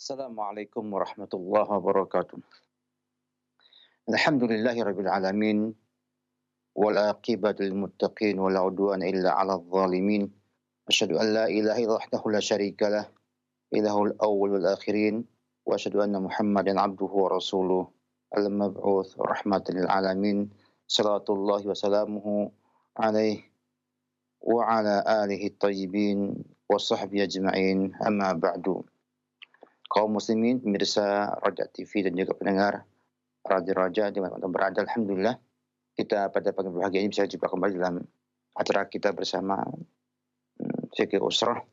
Assalamualaikum warahmatullahi wabarakatuh. Alhamdulillahirabbil alamin wal aqibatu lil muttaqin wala udwana illa 'alal zalimin. Asyhadu an la ilaha illallah wahdahu la syarikalah, ilahul awwal wal akhirin, wa asyhadu anna Muhammadan 'abduhu wa rasuluh al mab'uts rahmatan lil alamin. Shalatullahi wa salamuhu alaihi wa ala alihi thayyibin wa sahbihi ajma'in. Amma ba'du. Kaum muslimin, pemirsa Raja TV dan juga pendengar Radio Raja di mana berada, alhamdulillah kita pada pagi berbahagia ini bisa jumpa kembali dalam acara kita bersama Fikih Usrah.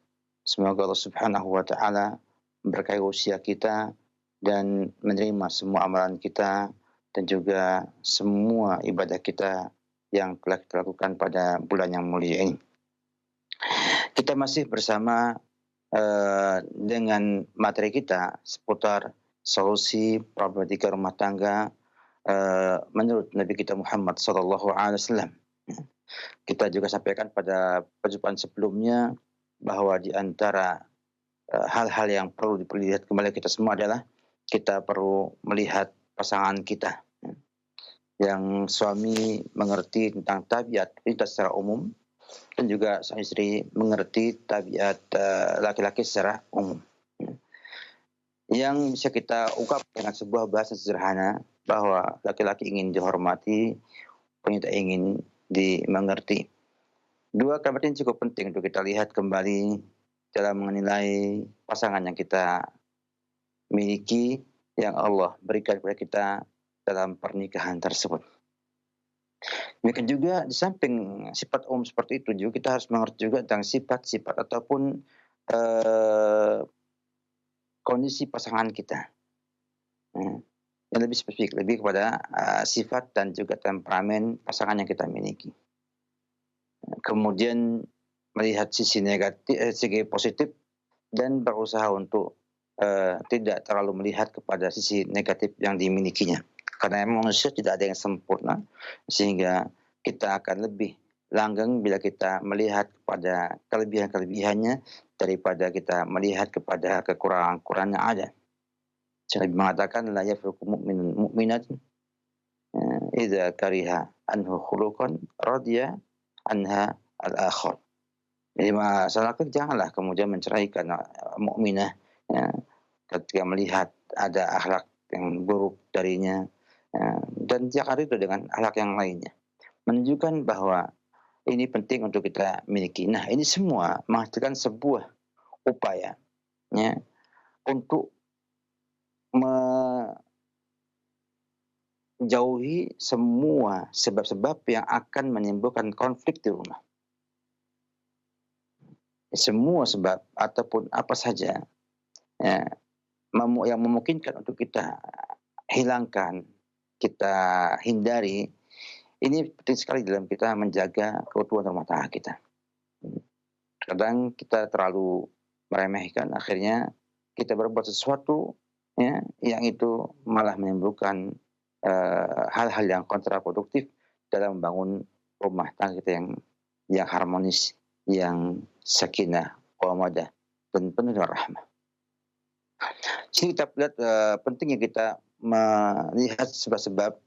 Semoga Allah Subhanahu wa taala memberkahi usia kita dan menerima semua amalan kita dan juga semua ibadah kita yang telah kita lakukan pada bulan yang mulia ini. Kita masih bersama dengan materi kita seputar solusi problematika rumah tangga menurut Nabi kita Muhammad sallallahu alaihi wasallam. Kita juga sampaikan pada perjumpaan sebelumnya bahwa di antara hal-hal yang perlu dilihat kembali kita semua adalah kita perlu melihat pasangan kita. Yang suami mengerti tentang tabiat wanita secara umum dan juga sang istri mengerti tabiat laki-laki secara umum. Yang bisa kita ungkap dengan sebuah bahasa sederhana bahwa laki-laki ingin dihormati, wanita ingin dimengerti. Dua kalimat ini cukup penting untuk kita lihat kembali dalam menilai pasangan yang kita miliki yang Allah berikan kepada kita dalam pernikahan tersebut. Demikian juga di samping sifat umum seperti itu juga kita harus mengerti juga tentang sifat-sifat ataupun kondisi pasangan kita. Yang lebih spesifik, lebih kepada sifat dan juga temperamen pasangan yang kita miliki. Kemudian melihat sisi negatif, sisi positif dan berusaha untuk tidak terlalu melihat kepada sisi negatif yang dimilikinya. Karena manusia tidak ada yang sempurna, sehingga kita akan lebih langgeng bila kita melihat kepada kelebihan-kelebihannya daripada kita melihat kepada kekurangan-kekurangan yang ada. Saya mengatakan la yafruqu mu'minun mu'minatin idza kariha anhu khuluqan radiya anha al-akhar. Jadi masyarakat janganlah kemudian menceraikan mukminah ya, ketika melihat ada akhlak yang buruk darinya. Dan jangan itu dengan akhlak yang lainnya. Menunjukkan bahwa ini penting untuk kita miliki. Nah, ini semua menghasilkan sebuah upaya ya, untuk menjauhi semua sebab-sebab yang akan menimbulkan konflik di rumah. Semua sebab ataupun apa saja ya, yang memungkinkan untuk kita hilangkan, kita hindari, ini penting sekali dalam kita menjaga keutuhan rumah tangga kita. Kadang kita terlalu meremehkan, akhirnya kita berbuat sesuatu ya, yang itu malah menimbulkan hal-hal yang kontraproduktif dalam membangun rumah tangga kita yang harmonis, yang sakinah, mawaddah dan penuh dengan rahmah. Jadi kita lihat pentingnya kita melihat sebab-sebab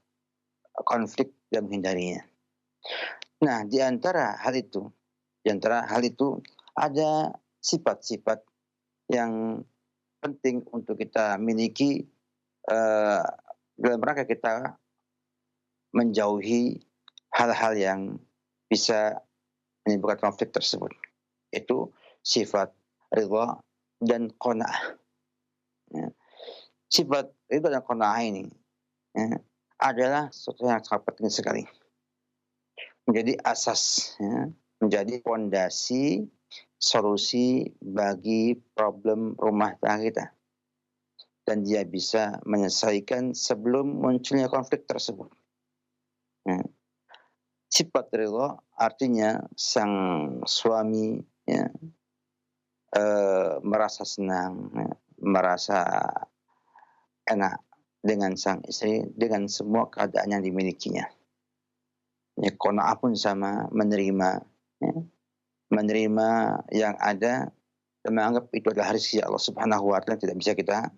konflik dan menghindarinya. Nah, di antara hal itu ada sifat-sifat yang penting untuk kita miliki dalam rangka kita menjauhi hal-hal yang bisa menimbulkan konflik tersebut. Itu sifat ridha dan qanaah. Ya. Sifat ridha dan qanaah ini ya, adalah sesuatu yang sangat penting sekali. Menjadi asas, ya, menjadi fondasi solusi bagi problem rumah tangga kita. Dan dia bisa menyelesaikan sebelum munculnya konflik tersebut. Ya. Sifat ridha artinya sang suami ya, merasa senang, ya, merasa enak dengan sang istri, dengan semua keadaan yang dimilikinya. Ya, qanaah pun sama, menerima ya, menerima yang ada dan menganggap itu adalah rezeki Allah Subhanahu wa taala, tidak bisa kita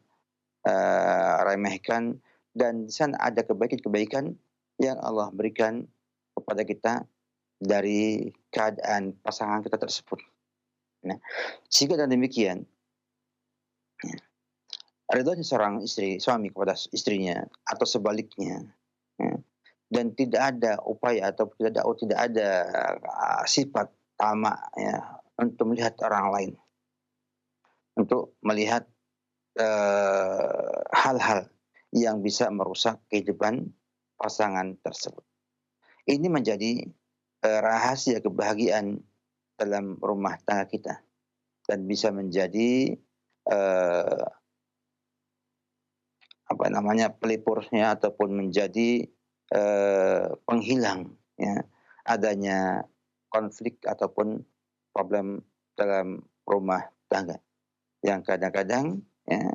remehkan, dan di sana ada kebaikan-kebaikan yang Allah berikan kepada kita dari keadaan pasangan kita tersebut. Nah, sehingga dengan demikian, ridhonya seorang suami kepada istrinya atau sebaliknya, ya, dan tidak ada upaya atau tidak ada sifat tamak ya untuk melihat orang lain, untuk melihat hal-hal yang bisa merusak kehidupan pasangan tersebut. Ini menjadi rahasia kebahagiaan dalam rumah tangga kita, dan bisa menjadi eh, pelipurnya ataupun menjadi penghilang ya adanya konflik ataupun problem dalam rumah tangga yang kadang-kadang ya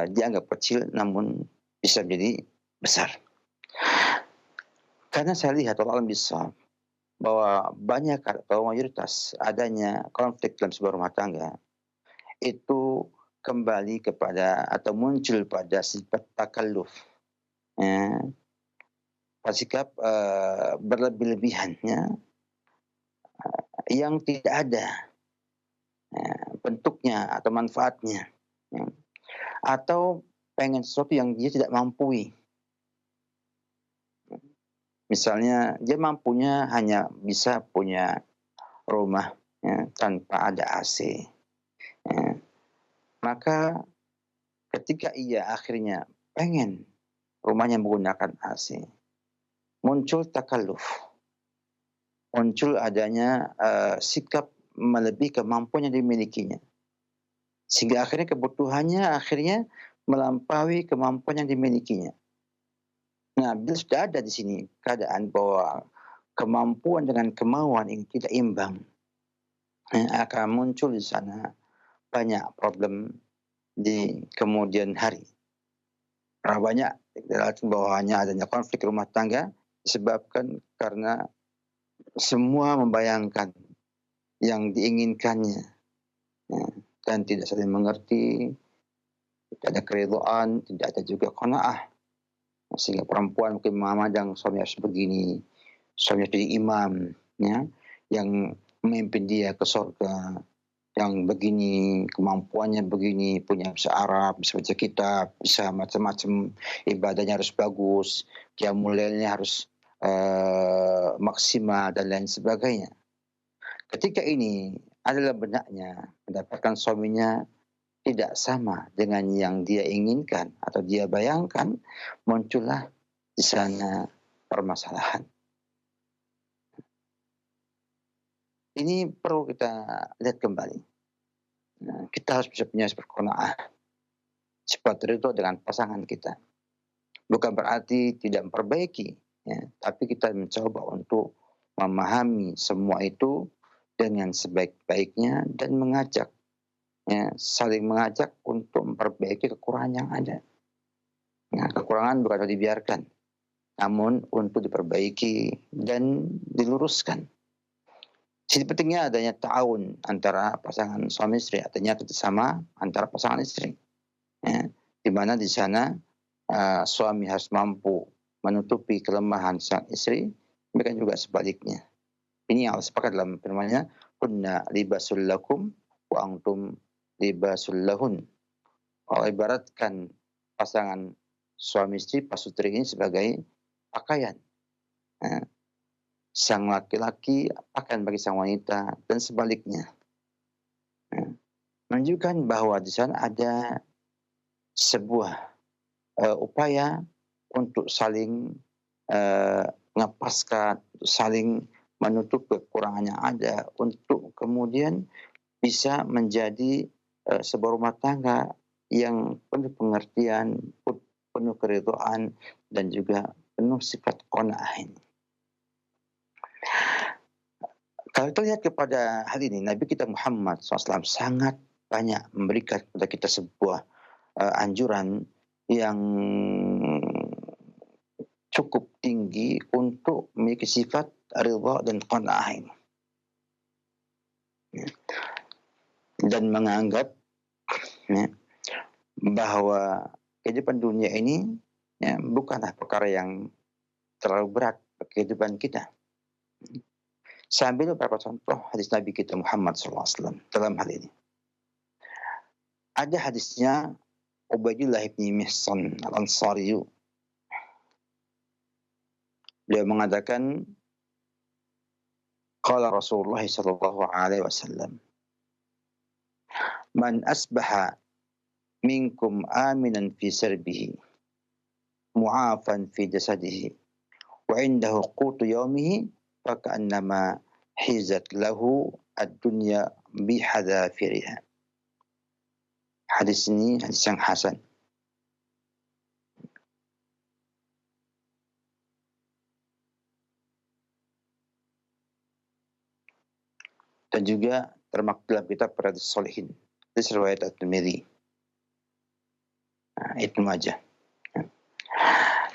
dianggap kecil namun bisa menjadi besar. Karena saya lihat Allah alam bisa bahwa banyak atau mayoritas adanya konflik dalam sebuah rumah tangga itu kembali kepada atau muncul pada sifat takalluf, ya, sikap berlebih-lebihan ya, yang tidak ada bentuknya atau manfaatnya, ya, atau pengen sesuatu yang dia tidak mampu. Misalnya dia mampunya hanya bisa punya rumah ya, tanpa ada AC. Ya. Maka ketika ia akhirnya pengen rumahnya menggunakan AC, muncul takalluf, muncul adanya sikap melebihi kemampuan yang dimilikinya, sehingga akhirnya kebutuhannya melampaui kemampuan yang dimilikinya. Nah, bila sudah ada di sini keadaan bahwa kemampuan dengan kemauan ini tidak imbang, akan muncul di sana banyak problem di kemudian hari. Banyak bahwanya adanya konflik rumah tangga disebabkan karena semua membayangkan yang diinginkannya, ya, dan tidak saling mengerti, tidak ada keridhaan, tidak ada juga qanaah. Sehingga perempuan mungkin memandang suami harus begini, suami harus jadi imam, ya, yang memimpin dia ke surga, yang begini, kemampuannya begini, punya bahasa Arab, bisa baca kitab, bisa macam-macam, ibadahnya harus bagus, qiyamul lailnya harus maksimal dan lain sebagainya. Ketika ini adalah benaknya mendapatkan suaminya tidak sama dengan yang dia inginkan atau dia bayangkan, muncullah di sana permasalahan. Ini perlu kita lihat kembali. Nah, kita harus bisa punya sifat qanaah, sifat ridho dengan pasangan kita. Bukan berarti tidak memperbaiki, ya, tapi kita mencoba untuk memahami semua itu dengan sebaik-baiknya dan mengajak, ya, saling mengajak untuk memperbaiki kekurangan yang ada. Nah, kekurangan bukan dibiarkan, namun untuk diperbaiki dan diluruskan. Jadi pentingnya adanya ta'awun antara pasangan suami istri, artinya kerjasama antara pasangan istri, ya, di mana di sana suami harus mampu menutupi kelemahan sang istri, demikian juga sebaliknya. Ini yang Allah sepakat dalam firman-Nya, "Kunna libasul lakum wa antum libasul lahun." Allah ibaratkan pasangan suami istri, pasutri ini sebagai pakaian. Sang laki-laki pakaian bagi sang wanita dan sebaliknya. Menunjukkan bahwa di sana ada sebuah upaya untuk saling ngepaskan, saling menutup kekurangan yang ada untuk kemudian bisa menjadi sebuah rumah tangga yang penuh pengertian, penuh keridhaan, dan juga penuh sifat qanaah ini. Kalau kita lihat kepada hal ini, Nabi kita Muhammad SAW sangat banyak memberikan kepada kita sebuah anjuran yang cukup tinggi untuk memiliki sifat ridha dan qanaah ini. dan menganggap ya, bahwa kehidupan dunia ini ya, bukanlah perkara yang terlalu berat bagi kehidupan kita. Saya ambil beberapa contoh hadis Nabi kita Muhammad SAW dalam hal ini. Ada hadisnya Ubaidillah bin Mihsan al-Ansari. Beliau mengatakan, qala Rasulullah sallallahu alaihi wasallam, man asbaha minkum aminan fi sirbihi mu'afan fi jasadihi wa indahu qutu yaumihi faka'annama hizat lahu ad-dunya bihadafiriha. Hadis ini hadis yang hasan. Dan juga termaktub dalam kitab Riyadhus Shalihin. Hadis riwayat At-Tirmidzi. Ibnu Majah.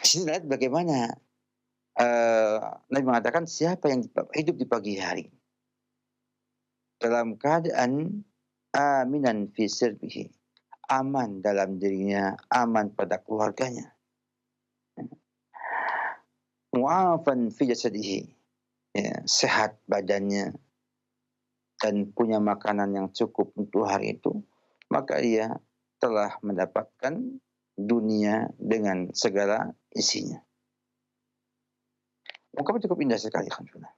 Di sini lihat bagaimana Nabi mengatakan siapa yang hidup di pagi hari dalam keadaan aminan fi sirbihi, aman dalam dirinya, aman pada keluarganya, mu'afan fi jasadihi, ya, sehat badannya dan punya makanan yang cukup untuk hari itu, maka ia telah mendapatkan dunia dengan segala isinya. Ungkapan cukup indah sekali, alhamdulillah.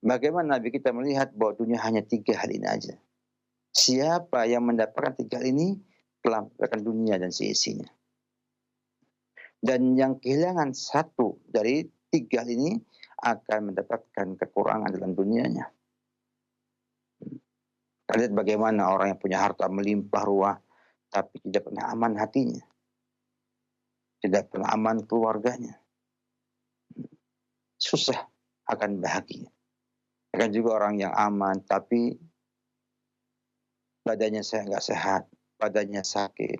Bagaimana Nabi kita melihat bahwa dunia hanya 3 hal ini aja. Siapa yang mendapatkan 3 hal ini telah mendapatkan dunia dan seisinya. Dan yang kehilangan satu dari 3 hal ini akan mendapatkan kekurangan dalam dunianya. Lihat bagaimana orang yang punya harta melimpah ruah, tapi tidak pernah aman hatinya. Tidak pernah aman keluarganya. Susah akan bahagia. Akan juga orang yang aman, tapi badannya nggak sehat, badannya sakit.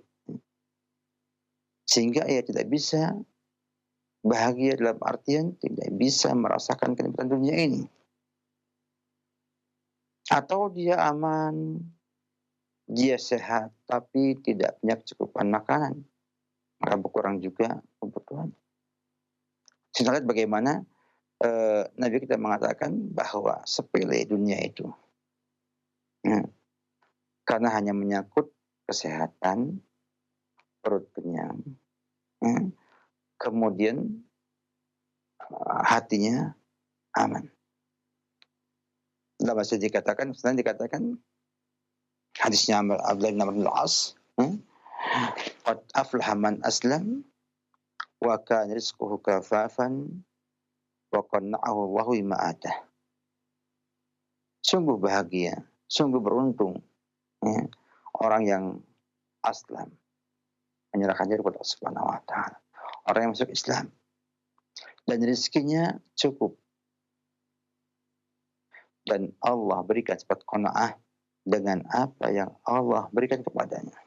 Sehingga ia tidak bisa bahagia dalam artian tidak bisa merasakan kenikmatan dunia ini. Atau dia aman, dia sehat, tapi tidak punya kecukupan makanan. Maka berkurang juga kebutuhan. Kita lihat bagaimana Nabi kita mengatakan bahwa sepele dunia itu. Ya, karena hanya menyangkut kesehatan, perut kenyang, ya, kemudian hatinya aman. Dalam bahasa dikatakan, sebenarnya dikatakan hadisnya Abdullah bin Amr bin Al-As, qad aflaha man aslam wa kana rizquhu kafafan wa qanna'ahu Allahu bima atah. Sungguh bahagia, sungguh beruntung ya, orang yang aslam, menyerahkan diri kepada Allah Subhanahu wa taala. Orang yang masuk Islam dan rezekinya cukup. Dan Allah berikan sifat qanaah dengan apa yang Allah berikan kepadanya.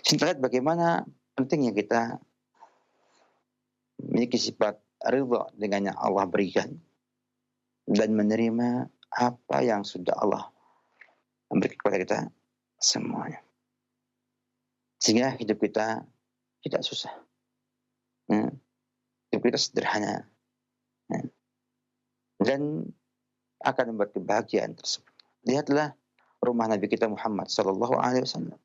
Kita lihat bagaimana pentingnya kita memiliki sifat ridha dengan yang Allah berikan dan menerima apa yang sudah Allah memberikan kepada kita semuanya. Sehingga hidup kita tidak susah. Hidup kita sederhana. Dan akan membuat kebahagiaan tersebut. Lihatlah rumah Nabi kita Muhammad sallallahu alaihi wasallam.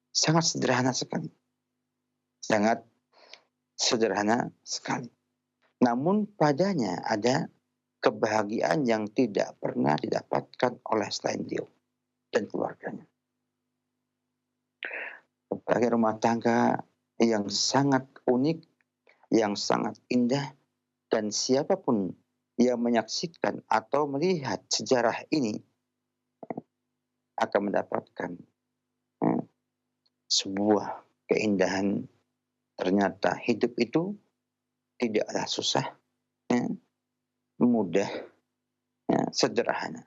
Sangat sederhana sekali. Sangat sederhana sekali. Namun padanya ada kebahagiaan yang tidak pernah didapatkan oleh selain dia dan keluarganya. Kebahagiaan rumah tangga yang sangat unik, yang sangat indah, dan siapapun yang menyaksikan atau melihat sejarah ini akan mendapatkan sebuah keindahan. Ternyata hidup itu tidaklah susah, mudah, sederhana.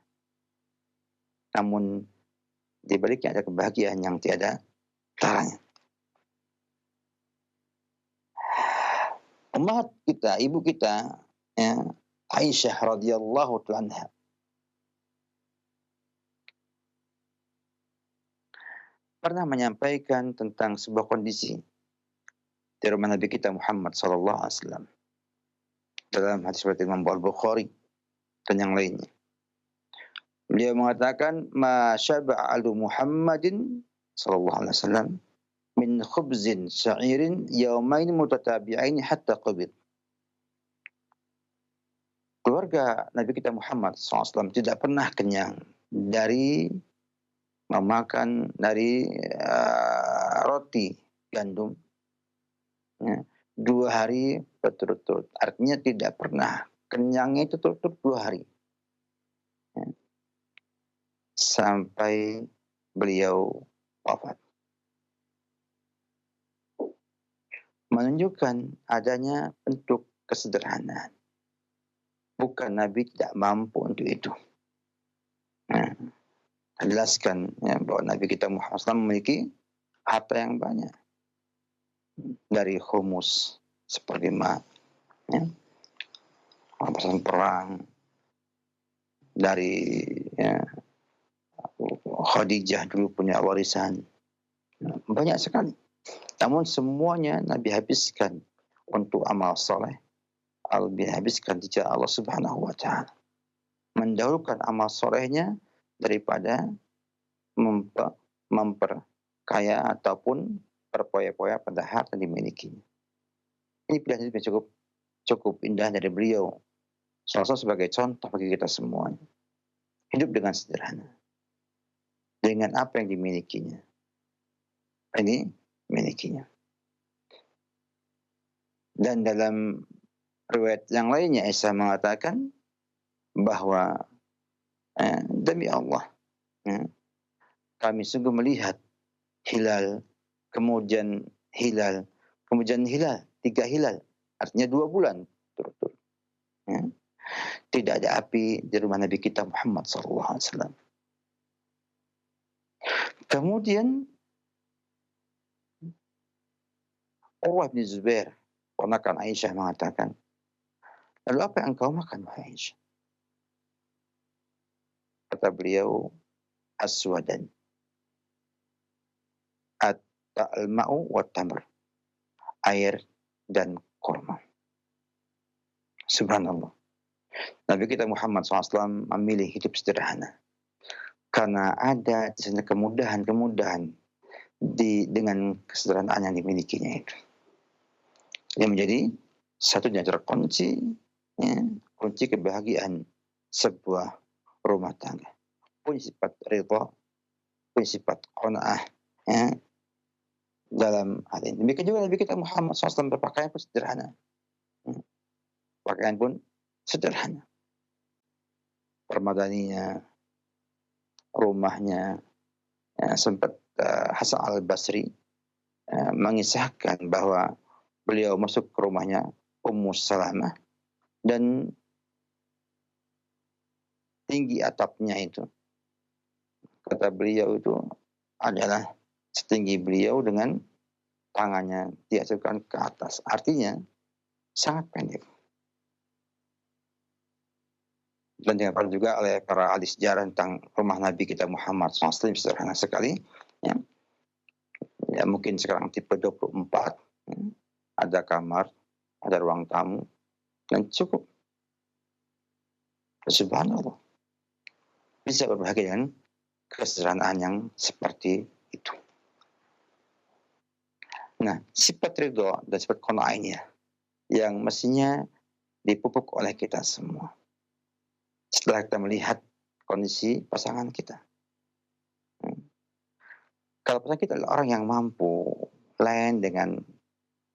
Namun di baliknya ada kebahagiaan yang tiada taranya. Umat kita, ibu kita, ya, Aisyah radhiyallahu anha, pernah menyampaikan tentang sebuah kondisi di rumah Nabi kita Muhammad sallallahu alaihi wasallam. Dalam hadis riwayat Imam Al-Bukhari dan yang lainnya. Beliau mengatakan, "Ma syaba'a alu Muhammadin sallallahu alaihi wasallam min khubzin sya'irin yaumain mutatabi'ain hatta qabid." Keluarga Nabi kita Muhammad SAW tidak pernah kenyang dari memakan dari roti gandum, ya, 2 hari berturut-turut. Artinya tidak pernah kenyangnya itu turut-turut 2 hari. Ya. Sampai beliau wafat. Menunjukkan adanya bentuk kesederhanaan. Bukan Nabi tidak mampu untuk itu. Nah, jelaskan ya, bahwa Nabi kita Muhammad SAW memiliki harta yang banyak. Dari humus, seperlima, ya, rampasan perang, dari ya, Khadijah dulu punya warisan. Banyak sekali. Namun semuanya Nabi habiskan untuk amal soleh. Dihabiskan di jalan Allah Subhanahu wa taala. Mendahulukan amal solehnya daripada memperkaya ataupun berpoya-poya pada harta yang dimilikinya. Ini pilihan yang cukup indah dari beliau. Salah satu sebagai contoh bagi kita semuanya. Hidup dengan sederhana. Dengan apa yang dimilikinya. Ini milikinya. Dan dalam riwayat yang lainnya Isa mengatakan bahwa demi Allah, kami sungguh melihat hilal, kemudian hilal, 3 hilal, artinya 2 bulan turut-turut. Tidak ada api di rumah Nabi kita Muhammad SAW. Kemudian Urwah bin Zubair, ponakan Aisyah, mengatakan, "Lalu apa yang engkau makan, wahai Aisyah?" Kata beliau, "Aswadan, at-ta'al-ma'u wa tamr." Air dan kurma. Subhanallah. Nabi kita Muhammad SAW memilih hidup sederhana. Karena ada di sana kemudahan-kemudahan dengan kesederhanaan yang dimilikinya itu. Yang menjadi satu di antara kunci kebahagiaan sebuah rumah tangga. Punya sifat ridha, punya sifat qanaah, ya, dalam hal ini. Demikian juga Nabi kita Muhammad SAW berpakaian pun sederhana. Pakaian pun sederhana. Permadaninya, rumahnya, ya, sempat Hasan al-Basri mengisahkan bahwa beliau masuk ke rumahnya Ummu Salamah dan tinggi atapnya itu, kata beliau, itu adalah setinggi beliau dengan tangannya diajukan ke atas. Artinya sangat pendek. Dan diapal juga oleh para ahli sejarah tentang rumah Nabi kita Muhammad SAW sederhana sekali. Ya, mungkin sekarang tipe 24. Ada kamar, ada ruang tamu, dan cukup. Subhanallah. Bisa berbahagia dengan kesederhanaan yang seperti itu. Nah, sifat ridho dan sifat qanaah ini yang mestinya dipupuk oleh kita semua. Setelah kita melihat kondisi pasangan kita. Kalau pasangan kita adalah orang yang mampu, lain dengan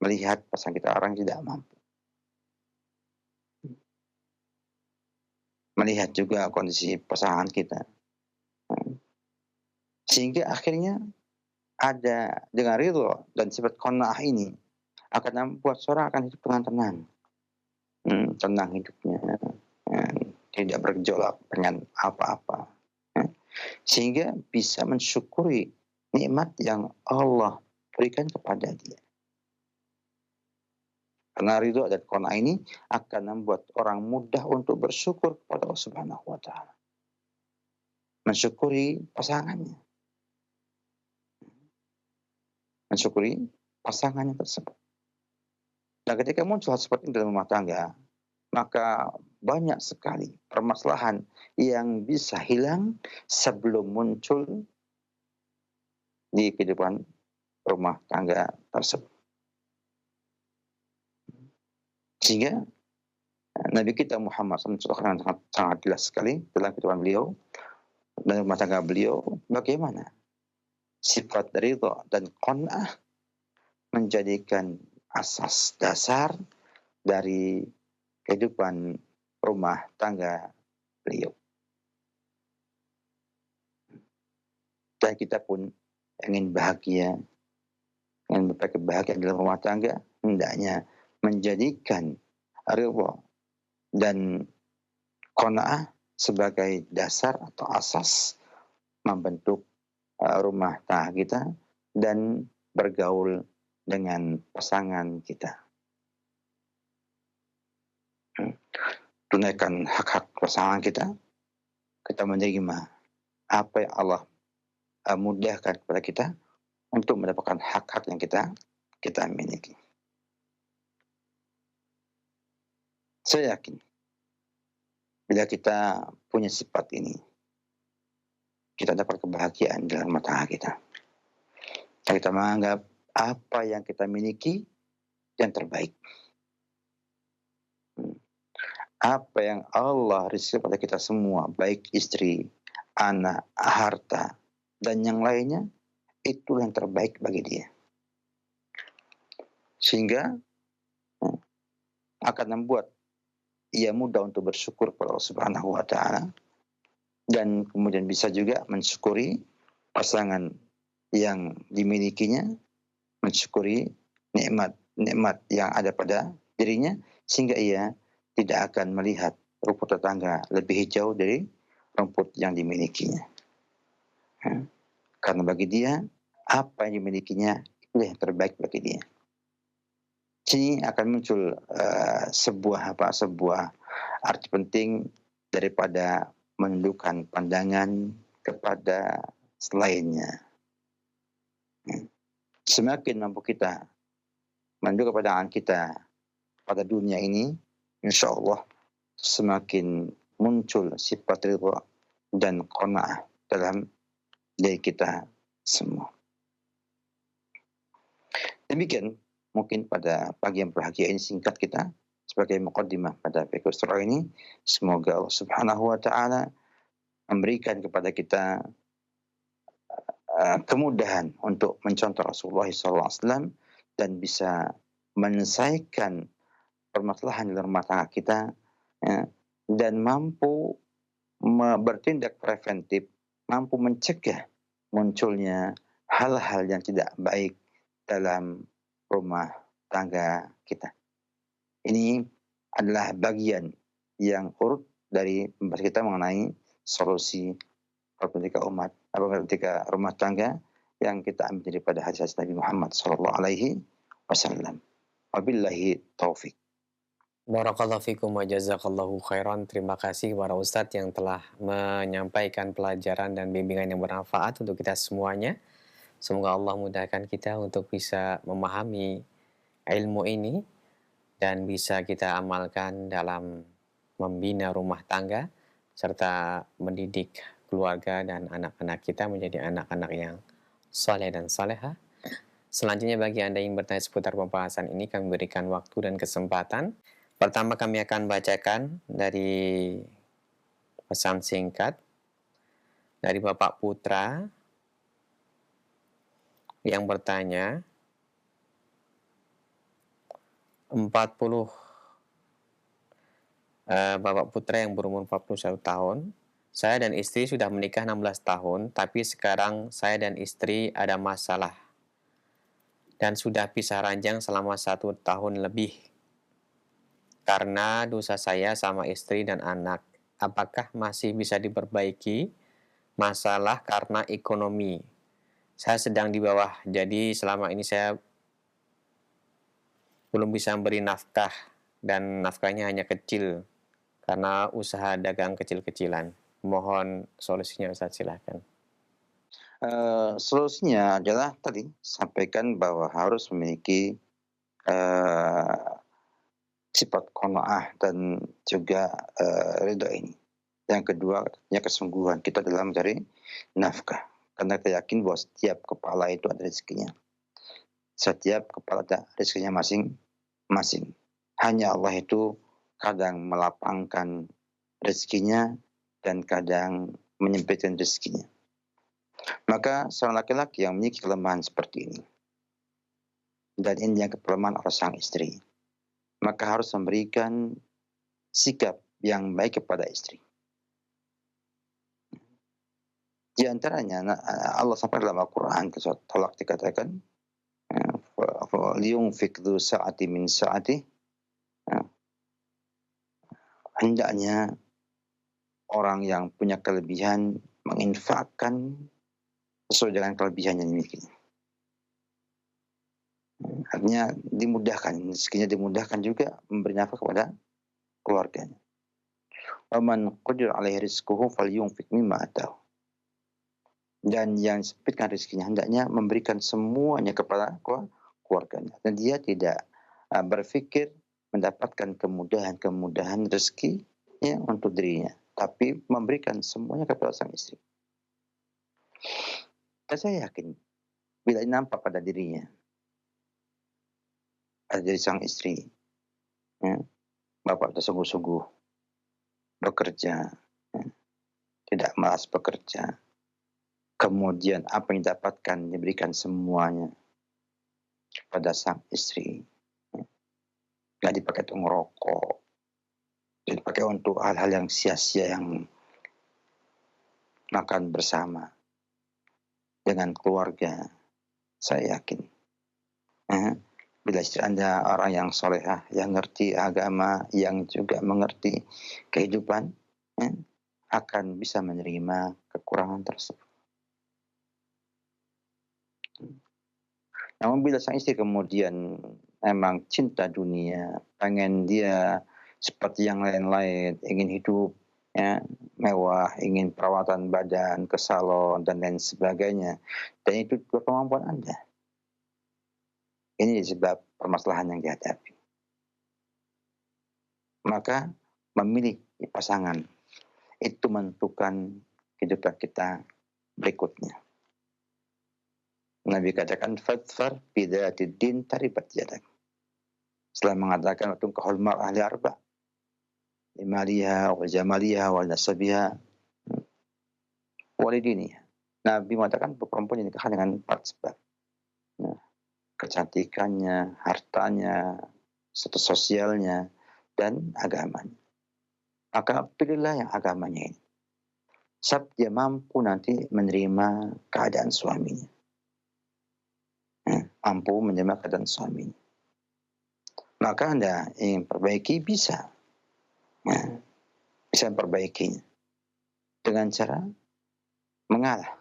melihat pasangan kita orang yang tidak mampu. Melihat juga kondisi pasangan kita. Sehingga akhirnya ada dengan ridho dan sifat qanaah ini akan membuat seorang akan hidup dengan tenang. Tenang hidupnya. Tidak bergejolak dengan apa-apa. Sehingga bisa mensyukuri nikmat yang Allah berikan kepada dia. Karena ridho dan qanaah ini akan membuat orang mudah untuk bersyukur kepada Allah Subhanahu wa taala. Mensyukuri pasangannya. mensyukuri pasangannya tersebut. Dan ketika muncul hal seperti ini dalam rumah tangga, maka banyak sekali permasalahan yang bisa hilang sebelum muncul di kehidupan rumah tangga tersebut. Sehingga Nabi kita Muhammad SAW mencontohkan sangat jelas sekali dalam kehidupan beliau dan rumah tangga beliau, bagaimana sifat ridha dan qanaah menjadikan asas dasar dari kehidupan rumah tangga beliau. Dan kita pun ingin bahagia, ingin memperoleh kebahagiaan dalam rumah tangga, hendaknya menjadikan ridha dan qanaah sebagai dasar atau asas membentuk rumah tangga kita dan bergaul dengan pasangan kita. Tunaikan hak-hak pasangan kita, kita menerima apa yang Allah mudahkan kepada kita untuk mendapatkan hak-hak yang kita miliki. Saya yakin bila kita punya sifat ini, kita dapat kebahagiaan dalam rumah tangga kita. Dan kita menganggap apa yang kita miliki yang terbaik. Apa yang Allah rizki pada kita semua, baik istri, anak, harta, dan yang lainnya, itu yang terbaik bagi dia. Sehingga akan membuat ia mudah untuk bersyukur kepada Allah Subhanahu wa Ta'ala, dan kemudian bisa juga mensyukuri pasangan yang dimilikinya, mensyukuri nikmat yang ada pada dirinya, sehingga ia tidak akan melihat rumput tetangga lebih hijau dari rumput yang dimilikinya. Karena bagi dia, apa yang dimilikinya itu yang terbaik bagi dia. Sini akan muncul sebuah arti penting daripada menundukkan pandangan kepada selainnya. Semakin mampu kita menundukkan pandangan kita pada dunia ini, insya Allah semakin muncul sifat ridha dan qanaah dalam diri kita semua. Demikian mungkin pada pagi yang berbahagia ini singkat kita sebagai muqaddimah pada fiqh surah ini. Semoga Allah Subhanahu wa Ta'ala memberikan kepada kita kemudahan untuk mencontoh Rasulullah SAW dan bisa menyelesaikan permasalahan dalam rumah tangga kita, ya, dan mampu bertindak preventif, mampu mencegah munculnya hal-hal yang tidak baik dalam rumah tangga kita. Ini adalah bagian yang urut dari pembahasan kita mengenai solusi problematika rumah tangga yang kita ambil daripada hadis Nabi Muhammad SAW. Wabillahi taufik. Barakallahu fikum wa jazakallahu khairan. Terima kasih kepada Ustadz yang telah menyampaikan pelajaran dan bimbingan yang bermanfaat untuk kita semuanya. Semoga Allah mudahkan kita untuk bisa memahami ilmu ini dan bisa kita amalkan dalam membina rumah tangga serta mendidik keluarga dan anak-anak kita menjadi anak-anak yang saleh dan salehah. Selanjutnya bagi Anda yang bertanya seputar pembahasan ini, kami berikan waktu dan kesempatan. Pertama kami akan bacakan dari pesan singkat dari Bapak Putra yang bertanya, 40 Bapak Putra yang berumur 41 tahun. Saya dan istri sudah menikah 16 tahun, tapi sekarang saya dan istri ada masalah dan sudah pisah ranjang selama 1 tahun lebih karena dosa saya sama istri dan anak. Apakah masih bisa diperbaiki? Masalah karena ekonomi. Saya sedang di bawah, jadi selama ini saya belum bisa memberi nafkah dan nafkahnya hanya kecil karena usaha dagang kecil-kecilan. Mohon solusinya Ustaz, silakan. Solusinya adalah tadi, sampaikan bahwa harus memiliki, eee, sifat qanaah dan juga, ridha ini. Yang kedua, tentunya kesungguhan kita dalam mencari nafkah, karena kita yakin bahwa setiap kepala itu ada rezekinya. Setiap kepala ada rezekinya masing-masing. Hanya Allah itu kadang melapangkan rezekinya dan kadang menyempitkan rezekinya. Maka seorang laki-laki yang memiliki kelemahan seperti ini, dan ini yang kelemahan oleh sang istri, maka harus memberikan sikap yang baik kepada istri. Di antaranya Allah sampaikan dalam Al-Quran surat Talaq dikatakan, liyunfik dzu sa'ati min sa'atih, hendaknya orang yang punya kelebihan menginfakkan sesuai dengan kelebihan yang dimilikinya. Artinya dimudahkan, rezekinya dimudahkan juga memberi nafkah kepada keluarganya. Wa man qudira alaihi rizquhu falyunfik mimma atahu. Dan yang sempitkan rezekinya hendaknya memberikan semuanya kepada keluarganya. Dan dia tidak berpikir mendapatkan kemudahan-kemudahan rezeki ya, untuk dirinya, tapi memberikan semuanya kepada sang istri. Dan saya yakin bila ini nampak pada dirinya, pada diri sang istri, ya, bapak sudah sungguh-sungguh bekerja, ya, tidak malas bekerja. Kemudian apa yang didapatkan diberikan semuanya kepada sang istri. Nggak dipakai untuk ngerokok, dipakai untuk hal-hal yang sia-sia, yang makan bersama dengan keluarga. Saya yakin, bila istri Anda orang yang solehah, yang ngerti agama, yang juga mengerti kehidupan, akan bisa menerima kekurangan tersebut. Namun bila sang istri kemudian memang cinta dunia, pengen dia seperti yang lain-lain, ingin hidup ya, mewah, ingin perawatan badan, ke salon, dan lain sebagainya, dan itu juga kemampuan Anda. Ini sebab permasalahan yang dihadapi. Maka memilih pasangan itu menentukan kehidupan kita berikutnya. Nabi katakan, fadfar bidzatid din taribat yadak. Setelah mengatakan tunkahul mar'ah li arba', limaliha wa jamaliha wa nasabiha wa lidiniha. Nabi mengatakan perempuan yang nikah dengan 4 sebab. Nah, kecantikannya, hartanya, status sosialnya, dan agamanya. Maka pilihlah yang agamanya ini. Sebab dia mampu nanti menerima keadaan suaminya. Mampu menerima keadaan suaminya. Maka Anda ingin perbaiki, bisa. Bisa memperbaikinya dengan cara mengalah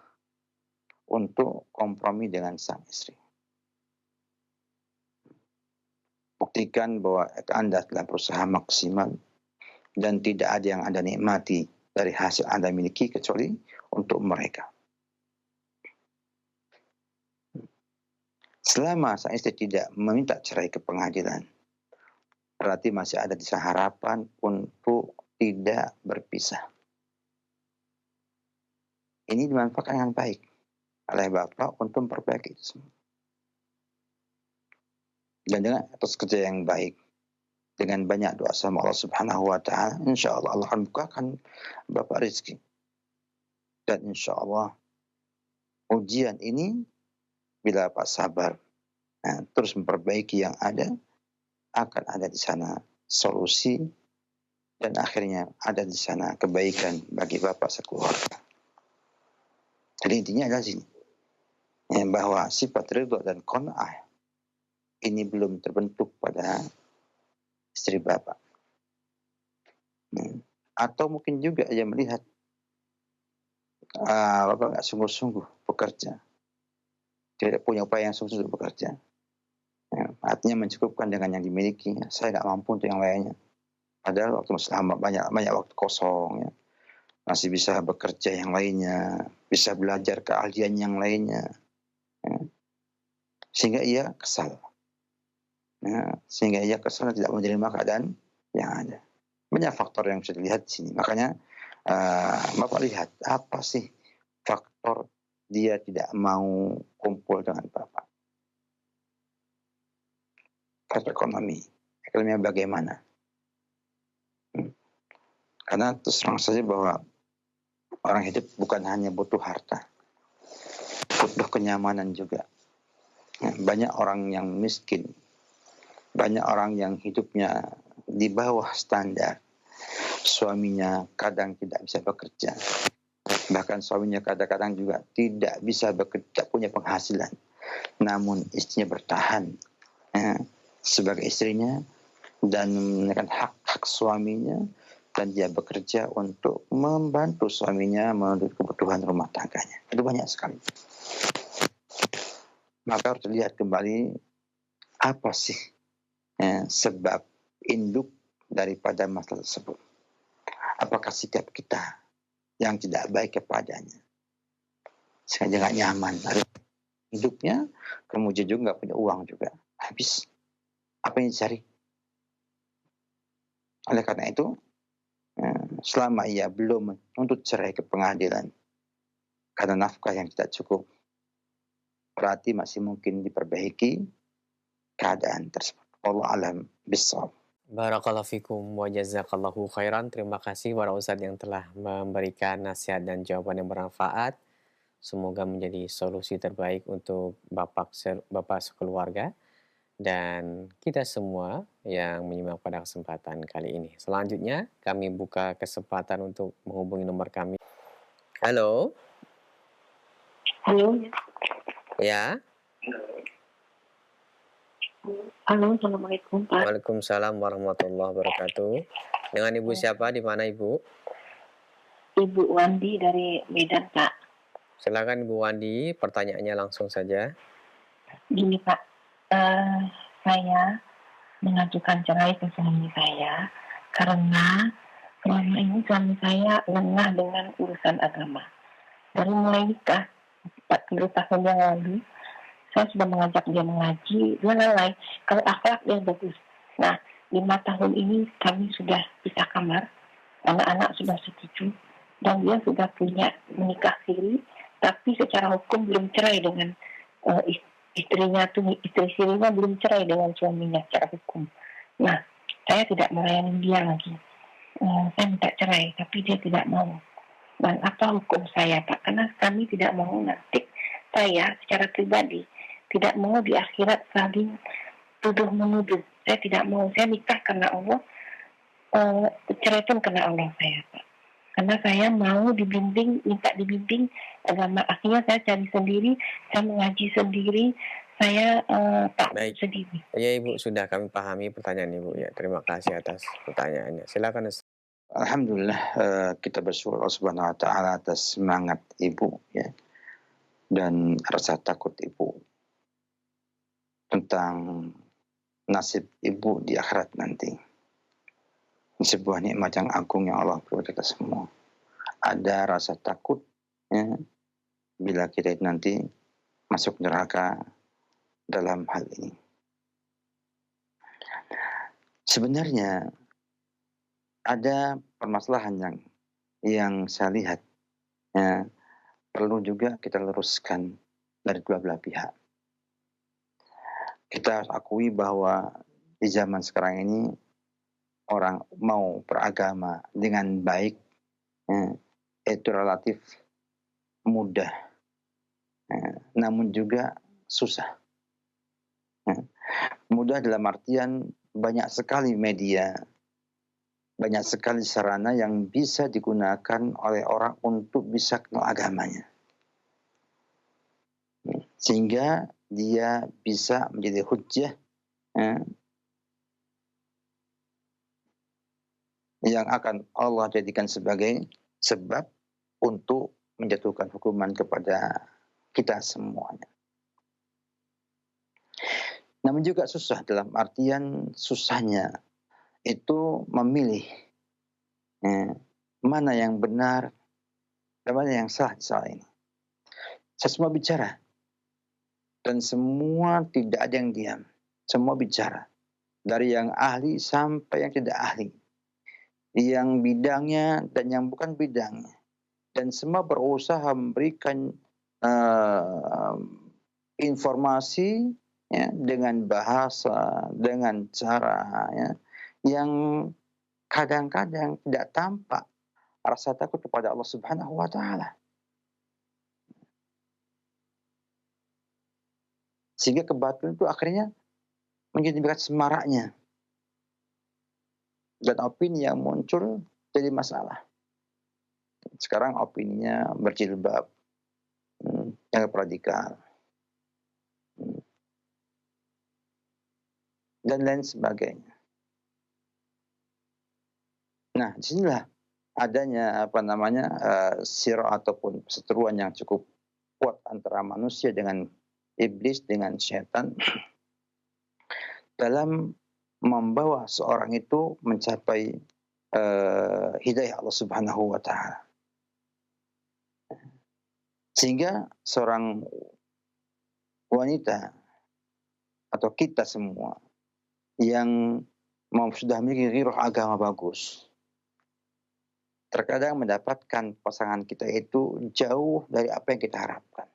untuk kompromi dengan sang istri. Buktikan bahwa Anda telah berusaha maksimal dan tidak ada yang Anda nikmati dari hasil Anda miliki kecuali untuk mereka. Selama sang istri tidak meminta cerai ke pengadilan, berarti masih ada di sana harapan untuk tidak berpisah. Ini dimanfaatkan dengan baik oleh Bapak untuk memperbaiki itu semua. Dan dengan atas kerja yang baik, dengan banyak doa sama Allah Subhanahu wa Ta'ala, insya Allah Allah akan bukakan Bapak rezeki. Dan insya Allah ujian ini, bila Bapak sabar, terus memperbaiki yang ada, akan ada di sana solusi, dan akhirnya ada di sana kebaikan bagi Bapak sekeluarga. Jadi intinya adalah sini, bahwa sifat ridha dan qanaah ini belum terbentuk pada istri Bapak. Atau mungkin juga ia melihat Bapak nggak sungguh-sungguh bekerja, tidak punya upaya yang sungguh-sungguh bekerja. Artinya mencukupkan dengan yang dimiliki. Saya nggak mampu untuk yang lainnya. Padahal waktu masih lama, banyak waktu kosong. Ya. masih bisa bekerja yang lainnya, bisa belajar keahlian yang lainnya, ya. Sehingga ia kesal. Ya, sehingga ia kesal tidak menerima keadaan yang ada. Banyak faktor yang bisa dilihat di sini. Makanya Bapak lihat apa sih faktor dia tidak mau kumpul dengan Bapak. Faktor ekonomi. Ekonominya bagaimana? Karena terus terang saja bahwa orang hidup bukan hanya butuh harta, butuh kenyamanan juga. Ya, banyak orang yang miskin, banyak orang yang hidupnya di bawah standar. Suaminya kadang tidak bisa bekerja. Bahkan suaminya kadang-kadang juga tidak bisa bekerja, punya penghasilan. Namun istrinya bertahan sebagai istrinya dan menunaikan hak-hak suaminya, dan dia bekerja untuk membantu suaminya memenuhi kebutuhan rumah tangganya. Itu banyak sekali. Maka harus dilihat kembali apa sih sebab induk daripada masalah tersebut. Apakah sikap kita yang tidak baik kepadanya, sengaja nggak nyaman hidupnya, kemudian juga nggak punya uang juga, habis apa yang dicari. Oleh karena itu, selama ia belum menuntut cerai ke pengadilan karena nafkah yang tidak cukup, berarti masih mungkin diperbaiki keadaan tersebut. Wallahu alam bissawab. Barakallahu fikum wa jazakallahu khairan. Terima kasih para ustadz yang telah memberikan nasihat dan jawaban yang bermanfaat. Semoga menjadi solusi terbaik untuk Bapak sekeluarga dan kita semua yang menyimak pada kesempatan kali ini. Selanjutnya, kami buka kesempatan untuk menghubungi nomor kami. Halo. Halo. Ya. Halo, Assalamualaikum, Pak. Waalaikumsalam warahmatullahi wabarakatuh. Dengan Ibu siapa? Di mana, Ibu? Ibu Wandi dari Medan, Pak. Silakan Ibu Wandi, pertanyaannya langsung saja. Gini, Pak. Saya mengajukan cerai ke suami saya karena selama ini suami saya lengah dengan urusan agama. Dari mulai nikah 40 tahun yang lalu, saya sudah mengajak dia mengaji, dia lalai. Kalau akhlak dia bagus. Nah, 5 tahun ini kami sudah pisah kamar, anak-anak sudah setuju, dan dia sudah punya menikah siri, tapi secara hukum belum cerai dengan istrinya tuh, istri sirinya belum cerai dengan suaminya secara hukum. Nah, saya tidak melayani dia lagi. Saya minta cerai, tapi dia tidak mau. Dan apa hukum saya, Pak? Karena kami tidak mau nanti saya secara pribadi tidak mau di akhirat saling tuduh menuduh. Saya tidak mau. Saya nikah karena Allah, cerai pun karena Allah saya, Pak. Karena saya mau dibimbing, minta dibimbing agama. Akhirnya saya cari sendiri, saya mengaji sendiri, saya Baik. sendiri. Ya Ibu, sudah kami pahami pertanyaan Ibu ya. Terima kasih atas pertanyaannya. Silakan. Alhamdulillah, kita bersyukur Allah Subhanahu wa taala atas semangat Ibu ya, dan rasa takut Ibu tentang nasib Ibu di akhirat nanti. Ini sebuah nikmat yang agung yang Allah beri kita semua. Ada rasa takut ya, bila kita nanti masuk neraka dalam hal ini. Sebenarnya ada permasalahan yang saya lihat ya, perlu juga kita luruskan dari dua belah pihak. Kita harus akui bahwa di zaman sekarang ini orang mau beragama dengan baik ya, itu relatif mudah, ya, namun juga susah. Ya. Mudah dalam artian banyak sekali media, banyak sekali sarana yang bisa digunakan oleh orang untuk bisa kenal agamanya. Sehingga dia bisa menjadi hujjah yang akan Allah jadikan sebagai sebab untuk menjatuhkan hukuman kepada kita semuanya. Namun juga susah dalam artian susahnya itu memilih mana yang benar, Bagaimana yang salah di soal ini? Saya semua bicara. Dan semua tidak ada yang diam. Semua bicara. Dari yang ahli sampai yang tidak ahli. Yang bidangnya dan yang bukan bidangnya. Dan semua berusaha memberikan informasi ya, dengan bahasa, dengan cara ya, yang kadang-kadang tidak tampak rasa takut kepada Allah Subhanahu wa taala. Sehingga kebatilan itu akhirnya menjadi berat semaraknya. Dan opini yang muncul jadi masalah. Sekarang opininya berjilbab, yang radikal, dan lain sebagainya. Nah, disinilah adanya sirah ataupun perseteruan yang cukup kuat antara manusia dengan iblis, dengan syaitan dalam membawa seorang itu mencapai hidayah Allah Subhanahu wa taala. Sehingga seorang wanita atau kita semua yang sudah memiliki ghirah agama bagus, terkadang mendapatkan pasangan kita itu jauh dari apa yang kita harapkan.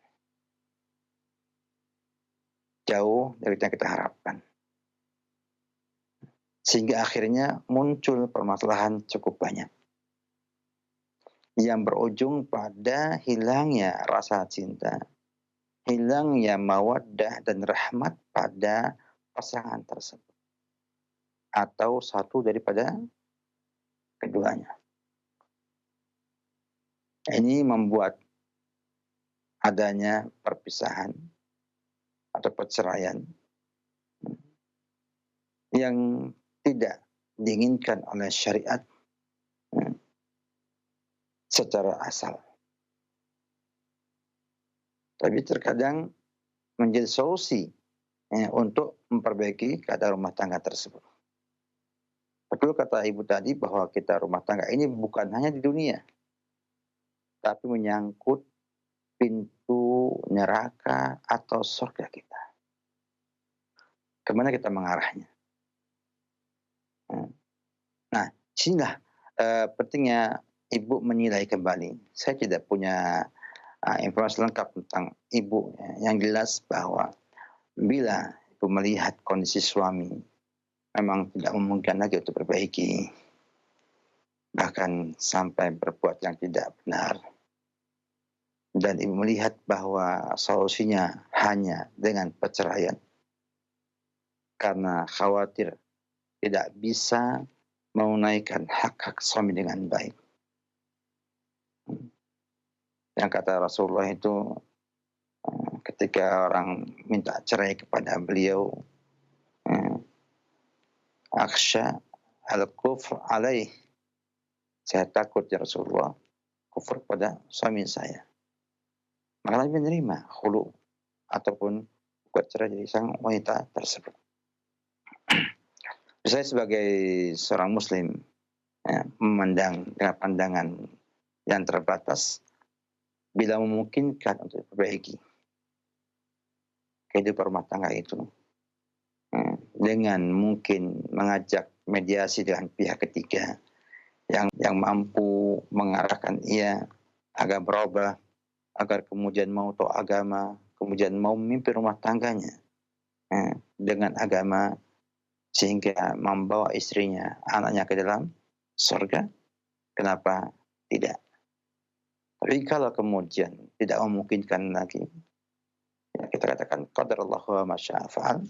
Jauh dari yang kita harapkan. Sehingga akhirnya muncul permasalahan cukup banyak. Yang berujung pada hilangnya rasa cinta, hilangnya mawaddah dan rahmat pada pasangan tersebut. Atau satu daripada keduanya. Ini membuat adanya perpisahan atau perceraian yang tidak diinginkan oleh syariat secara asal. Tapi terkadang menjadi solusi untuk memperbaiki keadaan rumah tangga tersebut. Betul kata ibu tadi bahwa kita rumah tangga ini bukan hanya di dunia, tapi menyangkut pintu neraka atau surga kita. Kemana kita mengarahnya? Nah, sinilah pentingnya ibu menilai kembali. Saya tidak punya informasi lengkap tentang ibu. Yang jelas bahwa bila ibu melihat kondisi suami memang tidak memungkinkan lagi untuk perbaiki, bahkan sampai berbuat yang tidak benar, dan ibu melihat bahwa solusinya hanya dengan perceraian karena khawatir tidak bisa menunaikan hak-hak suami dengan baik. Yang kata Rasulullah itu ketika orang minta cerai kepada beliau, akhsha al-kufr alaih, saya takut ya Rasulullah kufur pada suami saya. Maka Nabi menerima khulu ataupun buat cerai dari sang wanita tersebut. Saya sebagai seorang muslim memandang dengan pandangan yang terbatas, bila memungkinkan untuk diperbaiki kehidupan rumah tangga itu dengan mungkin mengajak mediasi dengan pihak ketiga yang mampu mengarahkan ia agar berubah, agar kemudian mau tahu agama, kemudian mau memimpin rumah tangganya dengan agama, sehingga membawa istrinya, anaknya ke dalam surga, kenapa tidak? Tapi kalau kemudian tidak memungkinkan lagi, ya kita katakan qadarullah wa ma syaa fa'al.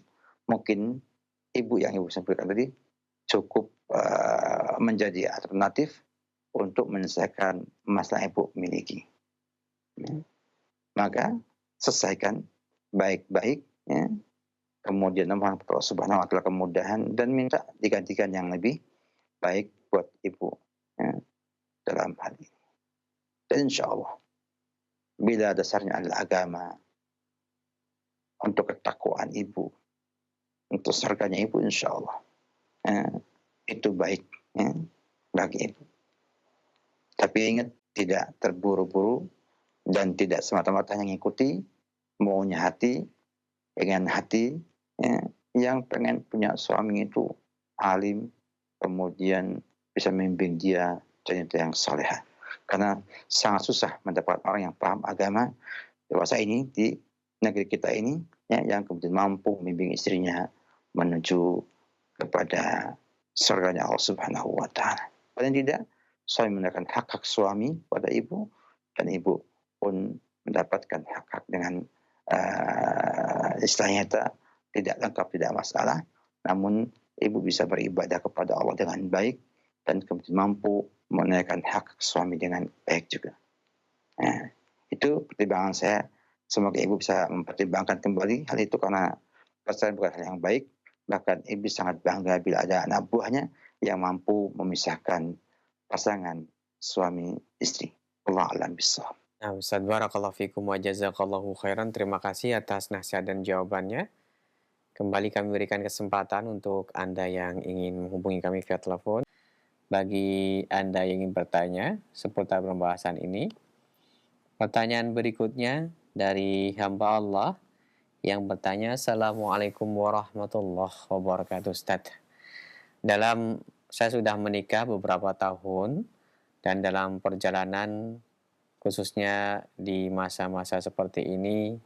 Mungkin ibu yang ibu sampaikan tadi cukup menjadi alternatif untuk menyelesaikan masalah ibu miliki. Maka selesaikan baik-baik, ya. Kemudian mohon Allah Subhanahu wa taala kemudahan dan minta digantikan yang lebih baik buat ibu dalam hal ini. Dan insya Allah bila dasarnya adalah agama, untuk ketakwaan ibu, untuk surganya ibu, insya Allah itu baik bagi ibu. Tapi ingat, tidak terburu-buru dan tidak semata-mata mengikuti maunya hati, dengan hati ya, yang pengen punya suami itu alim, kemudian bisa membimbing dia ternyata yang salehah. Karena sangat susah mendapat orang yang paham agama dewasa ini di negeri kita ini ya, yang kemudian mampu membimbing istrinya menuju kepada surganya Allah Subhanahu wa taala. Paling tidak suami mendapatkan hak-hak suami pada ibu dan ibu pun mendapatkan hak-hak dengan istilahnya tidak lengkap, tidak masalah, namun ibu bisa beribadah kepada Allah dengan baik dan kemudian mampu menunaikan hak suami dengan baik juga. Nah, itu pertimbangan saya. Semoga ibu bisa mempertimbangkan kembali hal itu karena pacaran bukan hal yang baik. Bahkan ibu sangat bangga bila ada anak buahnya yang mampu memisahkan pasangan suami istri. Allah a'lam bishawab. Nah, Ustaz, barakallahu fikum wa jazakallahu khairan. Terima kasih atas nasihat dan jawabannya. Kembali kami berikan kesempatan untuk Anda yang ingin menghubungi kami via telepon. Bagi Anda yang ingin bertanya seputar pembahasan ini, pertanyaan berikutnya dari hamba Allah yang bertanya, Assalamualaikum warahmatullahi wabarakatuh, Ustaz. Saya sudah menikah beberapa tahun dan dalam perjalanan khususnya di masa-masa seperti ini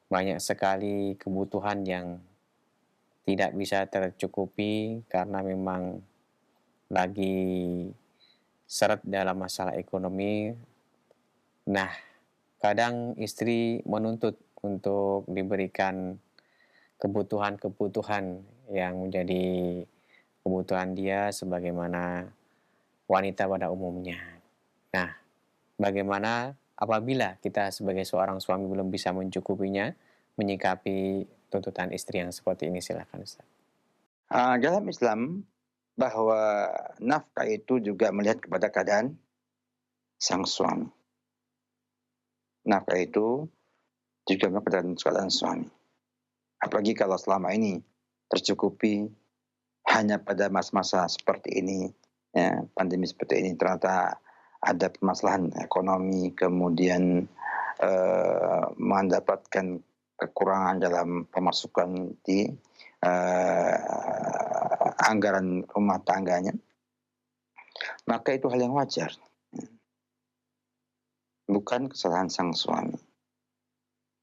banyak sekali kebutuhan yang tidak bisa tercukupi karena memang lagi seret dalam masalah ekonomi. Nah, kadang istri menuntut untuk diberikan kebutuhan-kebutuhan yang menjadi kebutuhan dia sebagaimana wanita pada umumnya. Nah, bagaimana apabila kita sebagai seorang suami belum bisa mencukupinya, menyikapi tuntutan istri yang seperti ini? Silakan, Ustaz. Dalam Islam, bahwa nafkah itu juga melihat kepada keadaan sang suami. Nafkah itu juga melihat keadaan suami. Apalagi kalau selama ini tercukupi hanya pada masa-masa seperti ini, ya, pandemi seperti ini, ternyata ada permasalahan ekonomi, kemudian mendapatkan kekurangan dalam pemasukan di anggaran rumah tangganya, maka itu hal yang wajar. Bukan kesalahan sang suami.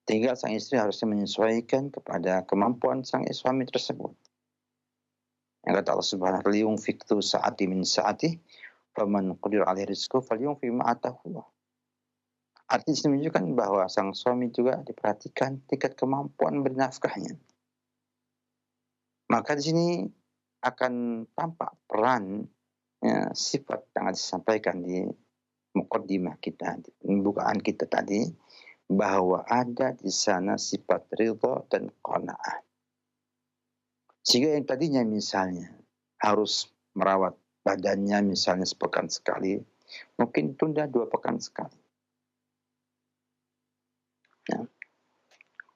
Tinggal sang istri harusnya menyesuaikan kepada kemampuan sang suami tersebut. Yang kata Allah Subhanahu wa ta'ala, "Yunfiq dzu sa'ati min sa'atihi, faman qudira 'alaihi rizquhu falyunfiq mimma ataahu Allah." Artinya menunjukkan bahwa sang suami juga diperhatikan tingkat kemampuan bernafkahnya. Maka di sini akan tampak peran sifat yang disampaikan di muqaddimah kita, di pembukaan kita tadi, bahwa ada di sana sifat ridha dan qanaah. Sehingga yang tadinya misalnya harus merawat badannya misalnya sepekan sekali, mungkin tunda 2 pekan sekali. Ya.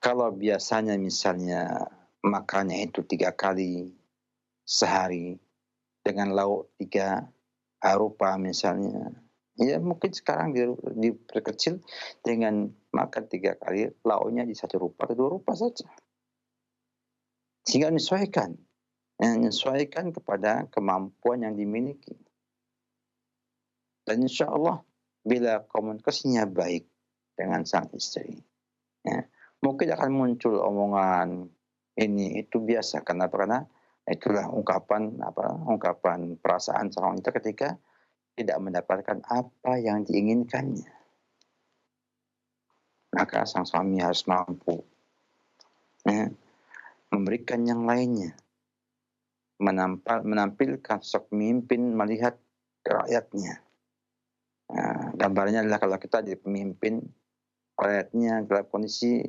Kalau biasanya misalnya makannya itu 3 kali sehari dengan lauk 3 rupa misalnya, ya mungkin sekarang diperkecil dengan makan 3 kali lauknya di 1 rupa atau 2 rupa saja. Sehingga menyesuaikan kepada kemampuan yang dimiliki. Dan insya Allah bila komunikasinya baik dengan sang istri, ya, mungkin akan muncul omongan ini itu biasa. Karena itulah ungkapan perasaan sang wanita ketika tidak mendapatkan apa yang diinginkannya. Maka sang suami harus mampu memberikan yang lainnya, menampilkan sosok pemimpin melihat rakyatnya. Gambarnya adalah kalau kita jadi pemimpin, rakyatnya dalam kondisi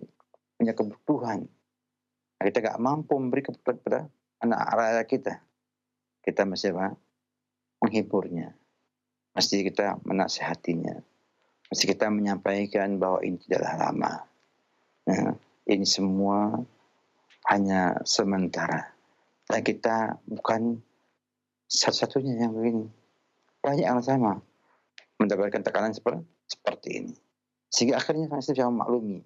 punya kebutuhan, kita tidak mampu memberi kepada anak rakyat kita mesti menghiburnya, mesti kita menasihatinya, mesti kita menyampaikan bahwa ini tidaklah lama. Ini semua hanya sementara. Dan kita bukan satu-satunya yang begini. Banyak yang sama. mendapatkan tekanan seperti ini. Sehingga akhirnya sang istri bisa memaklumi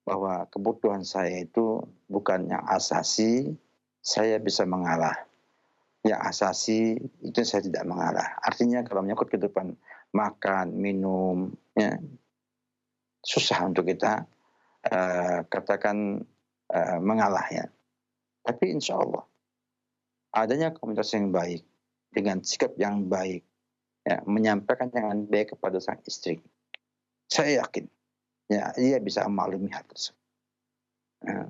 bahwa kebutuhan saya itu bukan yang asasi, saya bisa mengalah. Yang asasi itu saya tidak mengalah. Artinya kalau menyangkut kehidupan makan, minum, ya, susah untuk kita katakan mengalah ya. Tapi insya Allah adanya komunikasi yang baik dengan sikap yang baik, ya, menyampaikan dengan baik kepada sang istri. Saya yakin ya dia bisa memaklumi hal tersebut.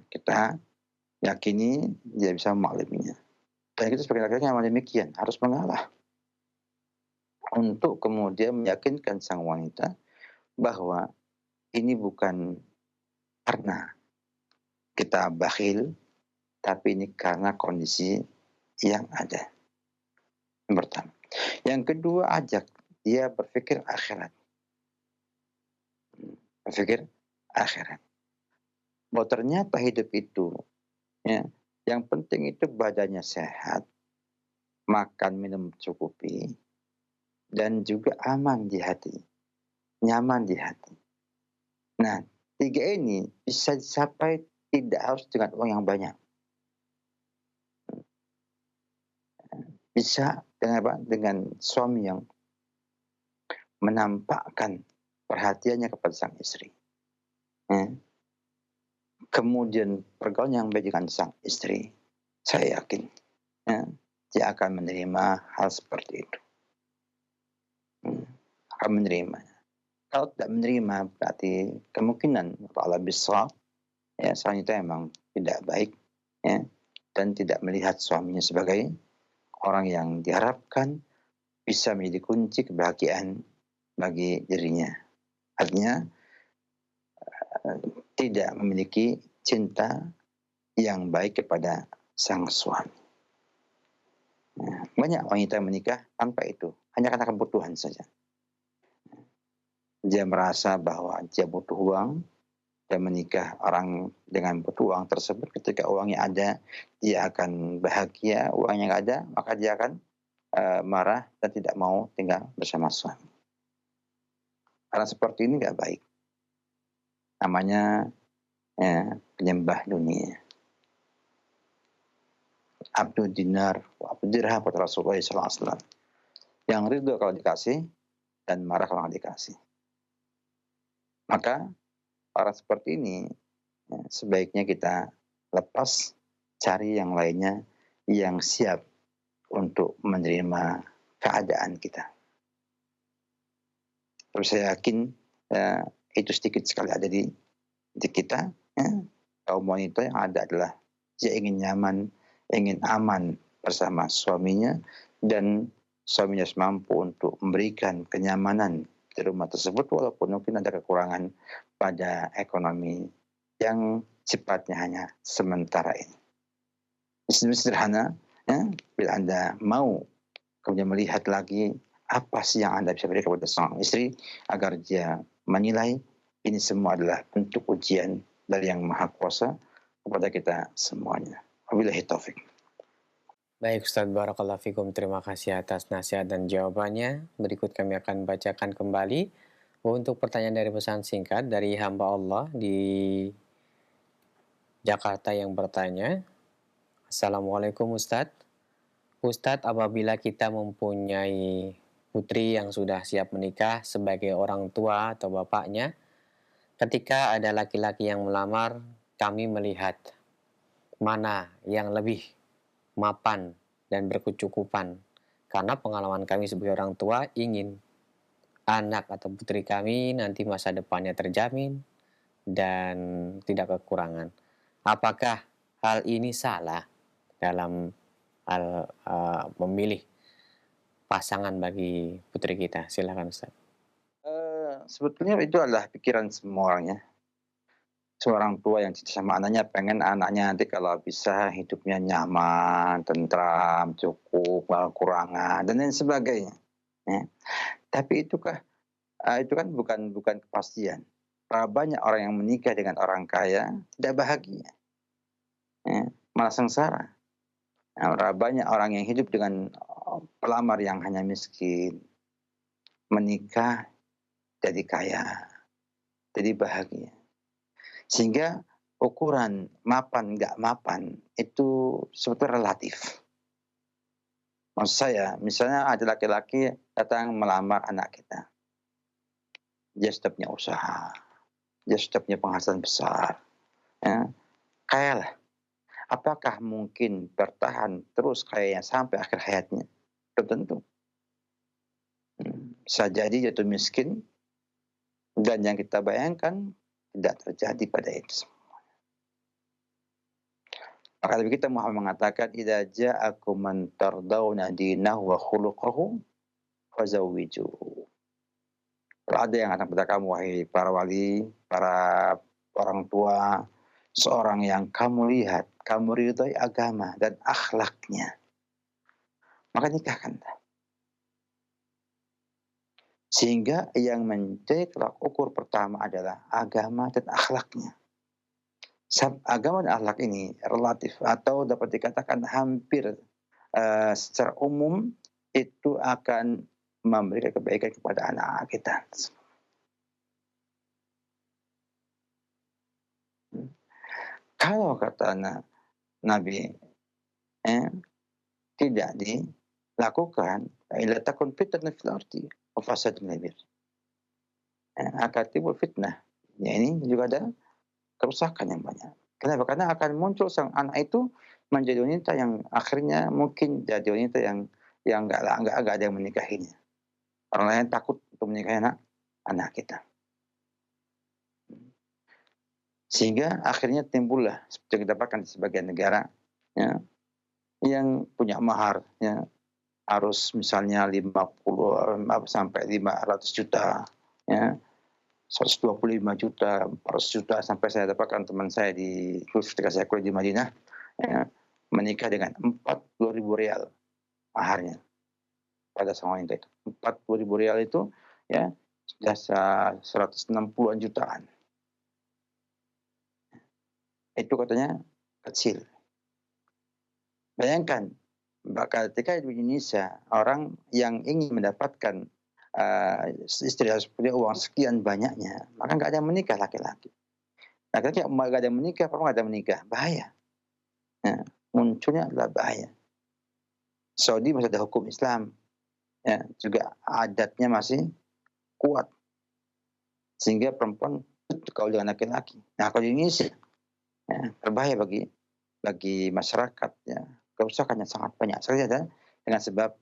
Kita yakini dia bisa memakluminya. Dan kita sebagai laki-laki yang demikian harus mengalah untuk kemudian meyakinkan sang wanita bahwa ini bukan karena kita bakhil, tapi ini karena kondisi yang ada. Yang pertama. Yang kedua, ajak dia berpikir akhirat. Berpikir akhirat. Bahwa ternyata hidup itu, ya, yang penting itu badannya sehat, makan minum cukupi, dan juga aman di hati, nyaman di hati. Nah, 3 ini bisa dicapai tidak harus dengan uang yang banyak. Bisa dengan apa? Dengan suami yang menampakkan perhatiannya kepada sang istri. Kemudian pergaulan yang baik dengan sang istri, saya yakin dia akan menerima hal seperti itu. Akan menerima. Kalau tidak menerima berarti kemungkinan Allah bisa ya sang itu memang tidak baik ya, dan tidak melihat suaminya sebagai orang yang diharapkan bisa menjadi kunci kebahagiaan bagi dirinya. Artinya tidak memiliki cinta yang baik kepada sang suami. Banyak wanita yang menikah tanpa itu, hanya karena kebutuhan saja. Dia merasa bahwa dia butuh uang, dan menikah orang dengan butuh uang tersebut. Ketika uangnya ada, dia akan bahagia. Uangnya nggak ada, maka dia akan marah dan tidak mau tinggal bersama suami. Karena seperti ini nggak baik. Namanya penyembah dunia. Abdul dinar, abdul dirham kata Rasulullah SAW. Yang ridho kalau dikasih dan marah kalau nggak dikasih. Maka orang seperti ini sebaiknya kita lepas, cari yang lainnya yang siap untuk menerima keadaan kita. Terus saya yakin itu sedikit sekali ada di kita. Kaum wanita yang ada adalah dia ingin nyaman, ingin aman bersama suaminya, dan suaminya mampu untuk memberikan kenyamanan di rumah tersebut walaupun mungkin ada kekurangan pada ekonomi yang sifatnya hanya sementara ini. Sederhana, bila Anda mau kemudian melihat lagi apa sih yang Anda bisa berikan kepada seorang istri agar dia menilai ini semua adalah bentuk ujian dari Yang Maha Kuasa kepada kita semuanya. Wabillahi taufik. Baik Ustadz, Barakallahu Fikum, terima kasih atas nasihat dan jawabannya. Berikut kami akan bacakan kembali untuk pertanyaan dari pesan singkat dari hamba Allah di Jakarta yang bertanya. Assalamualaikum Ustadz. Ustadz, apabila kita mempunyai putri yang sudah siap menikah sebagai orang tua atau bapaknya, ketika ada laki-laki yang melamar, kami melihat mana yang lebih mapan dan berkecukupan. Karena pengalaman kami sebagai orang tua ingin anak atau putri kami nanti masa depannya terjamin dan tidak kekurangan. Apakah hal ini salah dalam hal memilih pasangan bagi putri kita? Silakan Ustaz. Sebetulnya itu adalah pikiran semua orang ya. Seorang tua yang cinta sama anaknya pengen anaknya nanti kalau bisa hidupnya nyaman, tentram, cukup, gak kekurangan dan lain sebagainya. Ya. Tapi itu kan bukan kepastian. Banyak orang yang menikah dengan orang kaya tidak bahagia, malah sengsara. Banyak orang yang hidup dengan pelamar yang hanya miskin, menikah jadi kaya, jadi bahagia. Sehingga ukuran mapan nggak mapan itu sebetulnya relatif. Maksud saya, misalnya ada laki-laki datang melamar anak kita. Dia sudah punya usaha, dia sudah punya penghasilan besar, ya, kaya lah. Apakah mungkin bertahan terus kayanya sampai akhir hayatnya? Belum tentu. Bisa jadi jatuh miskin, dan yang kita bayangkan tidak terjadi pada itu. Maka Nabi kita Muhammad mengatakan, "Idza ja'akum man tardawna dinahu wa khuluquhu fazawwijuhu." Kalau ada yang datang kepada kamu, wahai para wali, para orang tua, seorang yang kamu lihat, kamu ridhoi agama dan akhlaknya, maka nikahkanlah. Sehingga yang menjadi tolak ukur pertama adalah agama dan akhlaknya. Agama dan akhlak ini relatif atau dapat dikatakan hampir secara umum itu akan memberikan kebaikan kepada anak-anak kita. Kalau kata Nabi tidak dilakukan, ila takun fitnatun fil ardi wa fasadun kabir. Akan timbul fitnah. Ya, ini juga ada kerusakan yang banyak. Kenapa? Karena akan muncul sang anak itu menjadi wanita yang akhirnya mungkin jadi wanita yang enggak ada yang menikahinya. Orang lain takut untuk menikahi anak kita. Sehingga akhirnya timbullah seperti yang kita dapatkan di sebagian negara, ya, yang punya mahar, ya, harus misalnya 50 sampai 500 juta, ya, 125 juta, 400 juta, sampai saya dapatkan teman saya di ketika saya kuliah di Madinah, ya, menikah dengan 40.000 rial maharnya pada sang wanita itu. 40.000 rial itu, ya, jasa 160-an jutaan. Itu katanya kecil. Bayangkan, ketika di Indonesia orang yang ingin mendapatkan istri harus punya uang sekian banyaknya, maka nggak ada yang menikah laki-laki. Laki-laki nggak ada yang menikah, perempuan nggak ada yang menikah, bahaya. Nah, munculnya adalah bahaya. Saudi masih ada hukum Islam, ya, juga adatnya masih kuat, sehingga perempuan kalau dengan laki-laki. Nah, kalau di Indonesia, ya, berbahaya bagi masyarakat, ya, kerusakannya sangat banyak saja dengan sebab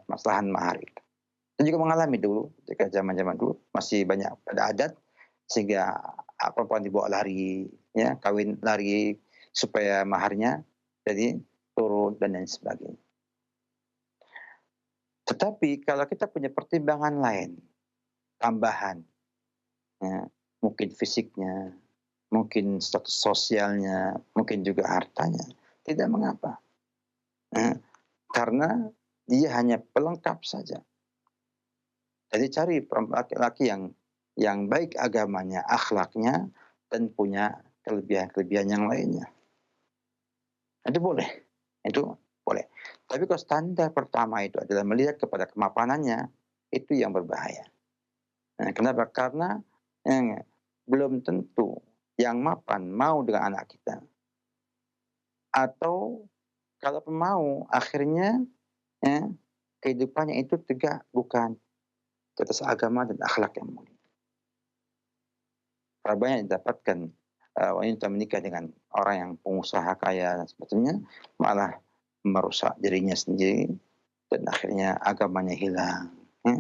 permasalahan mahar itu. Dan juga mengalami dulu, ketika zaman-zaman dulu masih banyak pada adat, sehingga perempuan dibawa lari, ya, kawin lari supaya maharnya jadi turun dan lain sebagainya. Tetapi kalau kita punya pertimbangan lain, tambahan, ya, mungkin fisiknya, mungkin status sosialnya, mungkin juga hartanya, tidak mengapa. Karena dia hanya pelengkap saja. Jadi cari laki-laki yang baik agamanya, akhlaknya, dan punya kelebihan-kelebihan yang lainnya. Itu boleh. Tapi kalau standar pertama itu adalah melihat kepada kemapanannya, itu yang berbahaya. Nah, kenapa? Karena belum tentu yang mapan mau dengan anak kita. Atau kalau mau, akhirnya, ya, kehidupannya itu tegak bukan di atas agama dan akhlak yang mulia. Berapa banyak didapatkan wanita menikah dengan orang yang pengusaha kaya dan sebagainya, malah merusak dirinya sendiri dan akhirnya agamanya hilang, ya,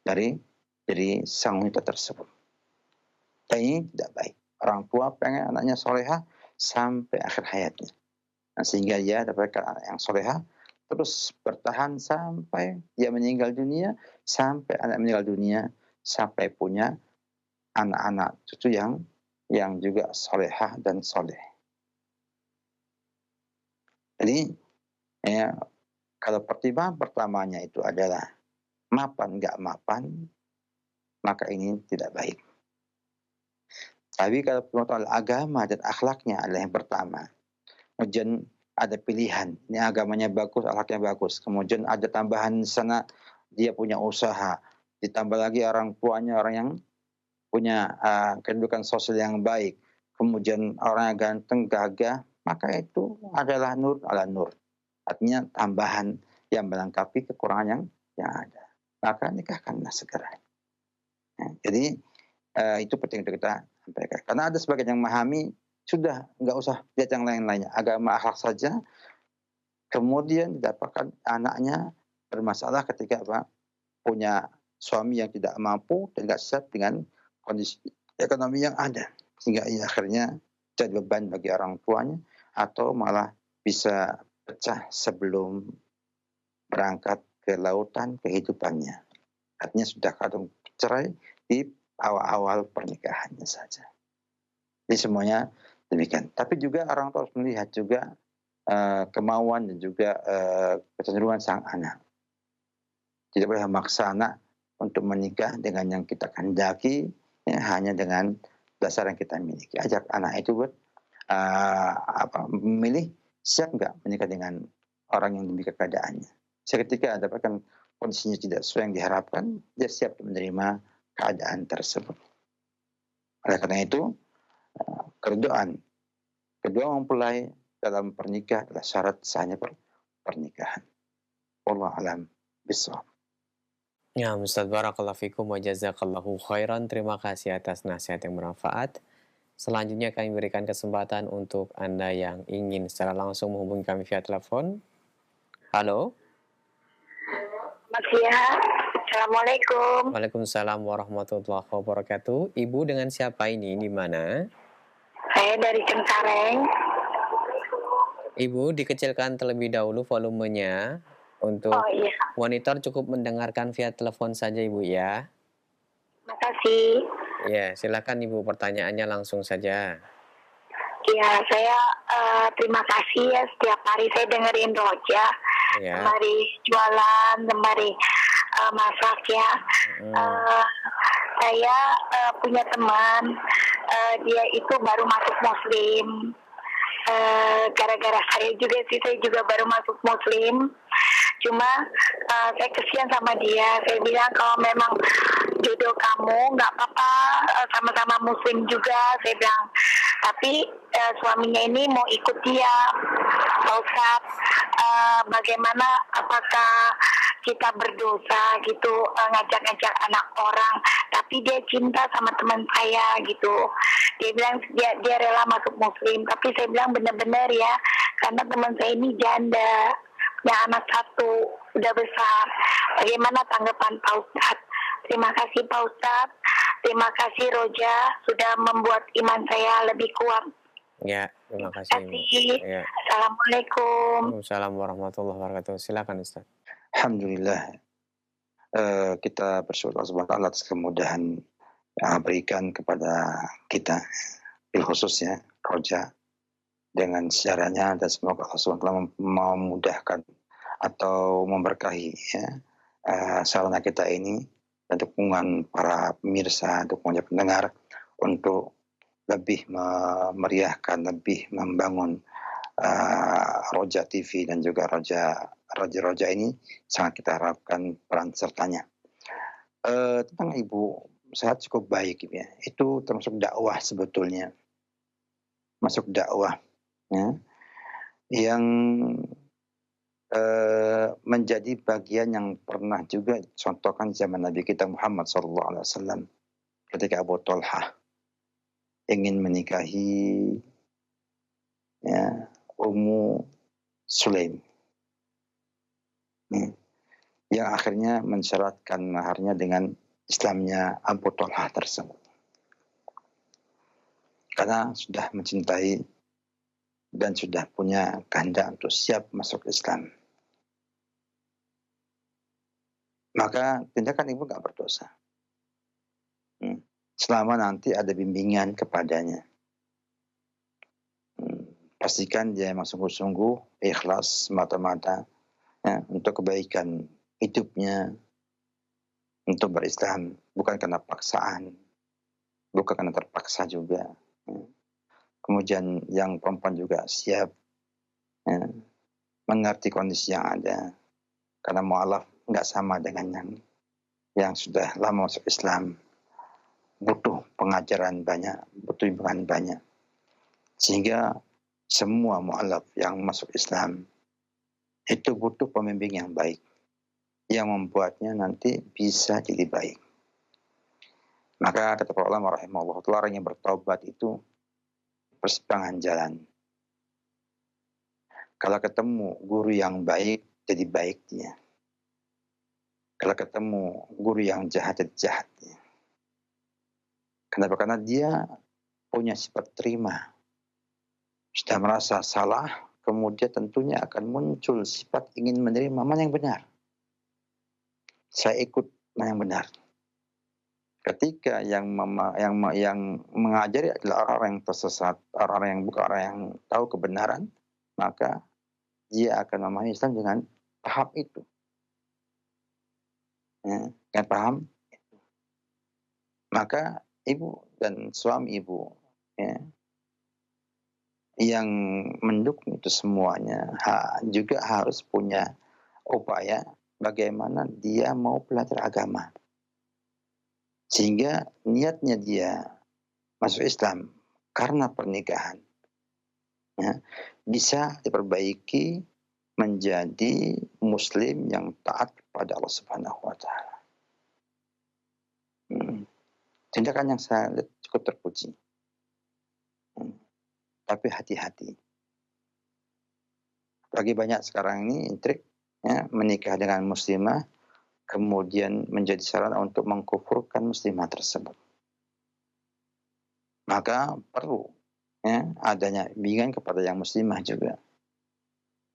dari sang wanita tersebut. Dan ini tidak baik. Orang tua pengen anaknya solehah sampai akhir hayatnya. Nah, sehingga dia dapatkan anak yang solehah, terus bertahan sampai dia meninggal dunia, sampai anak meninggal dunia, sampai punya anak-anak cucu yang juga solehah dan soleh. Jadi, ya, kalau pertimbangan pertamanya itu adalah mapan nggak mapan, maka ini tidak baik. Tapi kalau pertimbangan agama dan akhlaknya adalah yang pertama, kemudian ada pilihan, ini agamanya bagus, akhlaknya bagus, kemudian ada tambahan di sana, dia punya usaha, ditambah lagi orang tuanya orang yang punya kedudukan sosial yang baik, kemudian orang yang ganteng, gagah, maka itu adalah nur ala nur. Artinya tambahan yang melengkapi kekurangan yang ada. Maka nikahkanlah segera. Ya, jadi itu penting untuk kita sampaikan. Karena ada sebagian yang memahami, sudah nggak usah lihat yang lain-lainnya, agama akhlak saja. Kemudian didapatkan anaknya bermasalah ketika punya suami yang tidak mampu dan tidak siap dengan kondisi ekonomi yang ada, sehingga akhirnya jadi beban bagi orang tuanya atau malah bisa pecah sebelum berangkat ke lautan kehidupannya. Artinya sudah kadung cerai di awal-awal pernikahannya saja. Jadi semuanya demikian. Tapi juga orang tua harus melihat juga kemauan dan juga kecenderungan sang anak. Tidak boleh memaksa anak untuk menikah dengan yang kita kehendaki, ya, hanya dengan dasar yang kita miliki. Ajak anak itu buat memilih siap nggak menikah dengan orang yang demikian keadaannya. Seketika dapatkan kondisinya tidak sesuai yang diharapkan, dia siap menerima keadaan tersebut. Oleh karena itu, keridhaan kedua mempelai dalam pernikahan adalah syarat sahnya pernikahan. Wallahu a'lam bishawab. Ya, Ustaz, barakallahu fikum wa jazakallahu khairan. Terima kasih atas nasihat yang bermanfaat. Selanjutnya kami berikan kesempatan untuk Anda yang ingin secara langsung menghubungi kami via telepon. Halo. Selamat siang. Assalamualaikum. Waalaikumsalam warahmatullahi wabarakatuh. Ibu dengan siapa ini? Di mana? Saya dari Cengkareng. Ibu, dikecilkan terlebih dahulu volumenya untuk monitor, cukup mendengarkan via telepon saja Ibu ya. Makasih. Ya, silakan Ibu, pertanyaannya langsung saja. Ya, saya terima kasih ya, setiap hari saya dengerin Roja, sembari jualan, sembari masak ya. Saya punya teman, dia itu baru masuk Muslim. Gara-gara saya juga sih, saya juga baru masuk Muslim. Cuma saya kesian sama dia. Saya bilang kalau memang jodoh kamu nggak apa-apa, sama-sama Muslim juga. Saya bilang, tapi suaminya ini mau ikut dia. Pak Ustadz, bagaimana, apakah kita berdosa gitu ngajak-ngajak anak orang, tapi dia cinta sama teman saya gitu. Dia bilang dia rela masuk Muslim, tapi saya bilang benar-benar ya, karena teman saya ini janda, punya anak satu, udah besar. Bagaimana tanggapan Pak Ustadz? Terima kasih Pak Ustadz, terima kasih Roja sudah membuat iman saya lebih kuat. Ya, terima kasih. Ya. Assalamualaikum. Waalaikumsalam warahmatullahi wabarakatuh. Silakan Ustaz. Alhamdulillah, kita bersyukur Allah atas kemudahan yang berikan kepada kita, khususnya Roja, dengan sejarahnya, dan semoga Allah SWT memudahkan atau memberkahi ya, sarana kita ini, dan dukungan para pemirsa, dukungan pendengar untuk lebih memeriahkan, lebih membangun Roja TV dan juga Roja ini sangat kita harapkan peran sertanya. Tentang ibu, sehat cukup baik ya. Itu termasuk dakwah sebetulnya, masuk dakwah ya, yang menjadi bagian yang pernah juga contohkan zaman Nabi kita Muhammad SAW ketika Abu Talhah ingin menikahi ya, Ummu Sulaim, yang akhirnya mensyaratkan maharnya dengan Islamnya Abu Talhah tersebut, karena sudah mencintai dan sudah punya kehendak untuk siap masuk Islam. Maka tindakan ibu gak berdosa selama nanti ada bimbingan kepadanya. Pastikan dia memang sungguh-sungguh ikhlas semata-mata ya, untuk kebaikan hidupnya, untuk berislam, bukan karena paksaan, bukan karena terpaksa juga. Kemudian yang perempuan juga siap ya, mengerti kondisi yang ada, karena mu'alaf nggak sama dengan yang yang sudah lama masuk Islam butuh pengajaran banyak, butuh bimbingan banyak. Sehingga semua mu'alaf yang masuk Islam itu butuh pembimbing yang baik, yang membuatnya nanti bisa jadi baik. Maka kata para ulama rahimahullah, orang yang bertaubat itu persimpangan jalan. Kalau ketemu guru yang baik, jadi baik dia. Kalau ketemu guru yang jahat, jadi jahat dia. Kenapa? Karena dia punya sifat terima. Sudah merasa salah, kemudian tentunya akan muncul sifat ingin menerima mana yang benar. Saya ikut mana yang benar. Ketika yang mengajari adalah orang yang tersesat, orang yang bukan orang yang tahu kebenaran, maka dia akan memahami Islam dengan paham itu. Ya, dengan paham itu. Maka ibu dan suami ibu ya, yang mendukung itu semuanya juga harus punya upaya bagaimana dia mau belajar agama. Sehingga niatnya dia masuk Islam karena pernikahan ya, bisa diperbaiki menjadi muslim yang taat kepada Allah Subhanahu wa taala. Tindakan yang saya lihat cukup terpuji. Tapi hati-hati. Bagi banyak sekarang ini intrik ya, menikah dengan muslimah kemudian menjadi sarana untuk mengkufurkan muslimah tersebut. Maka perlu ya, adanya bimbingan kepada yang muslimah juga.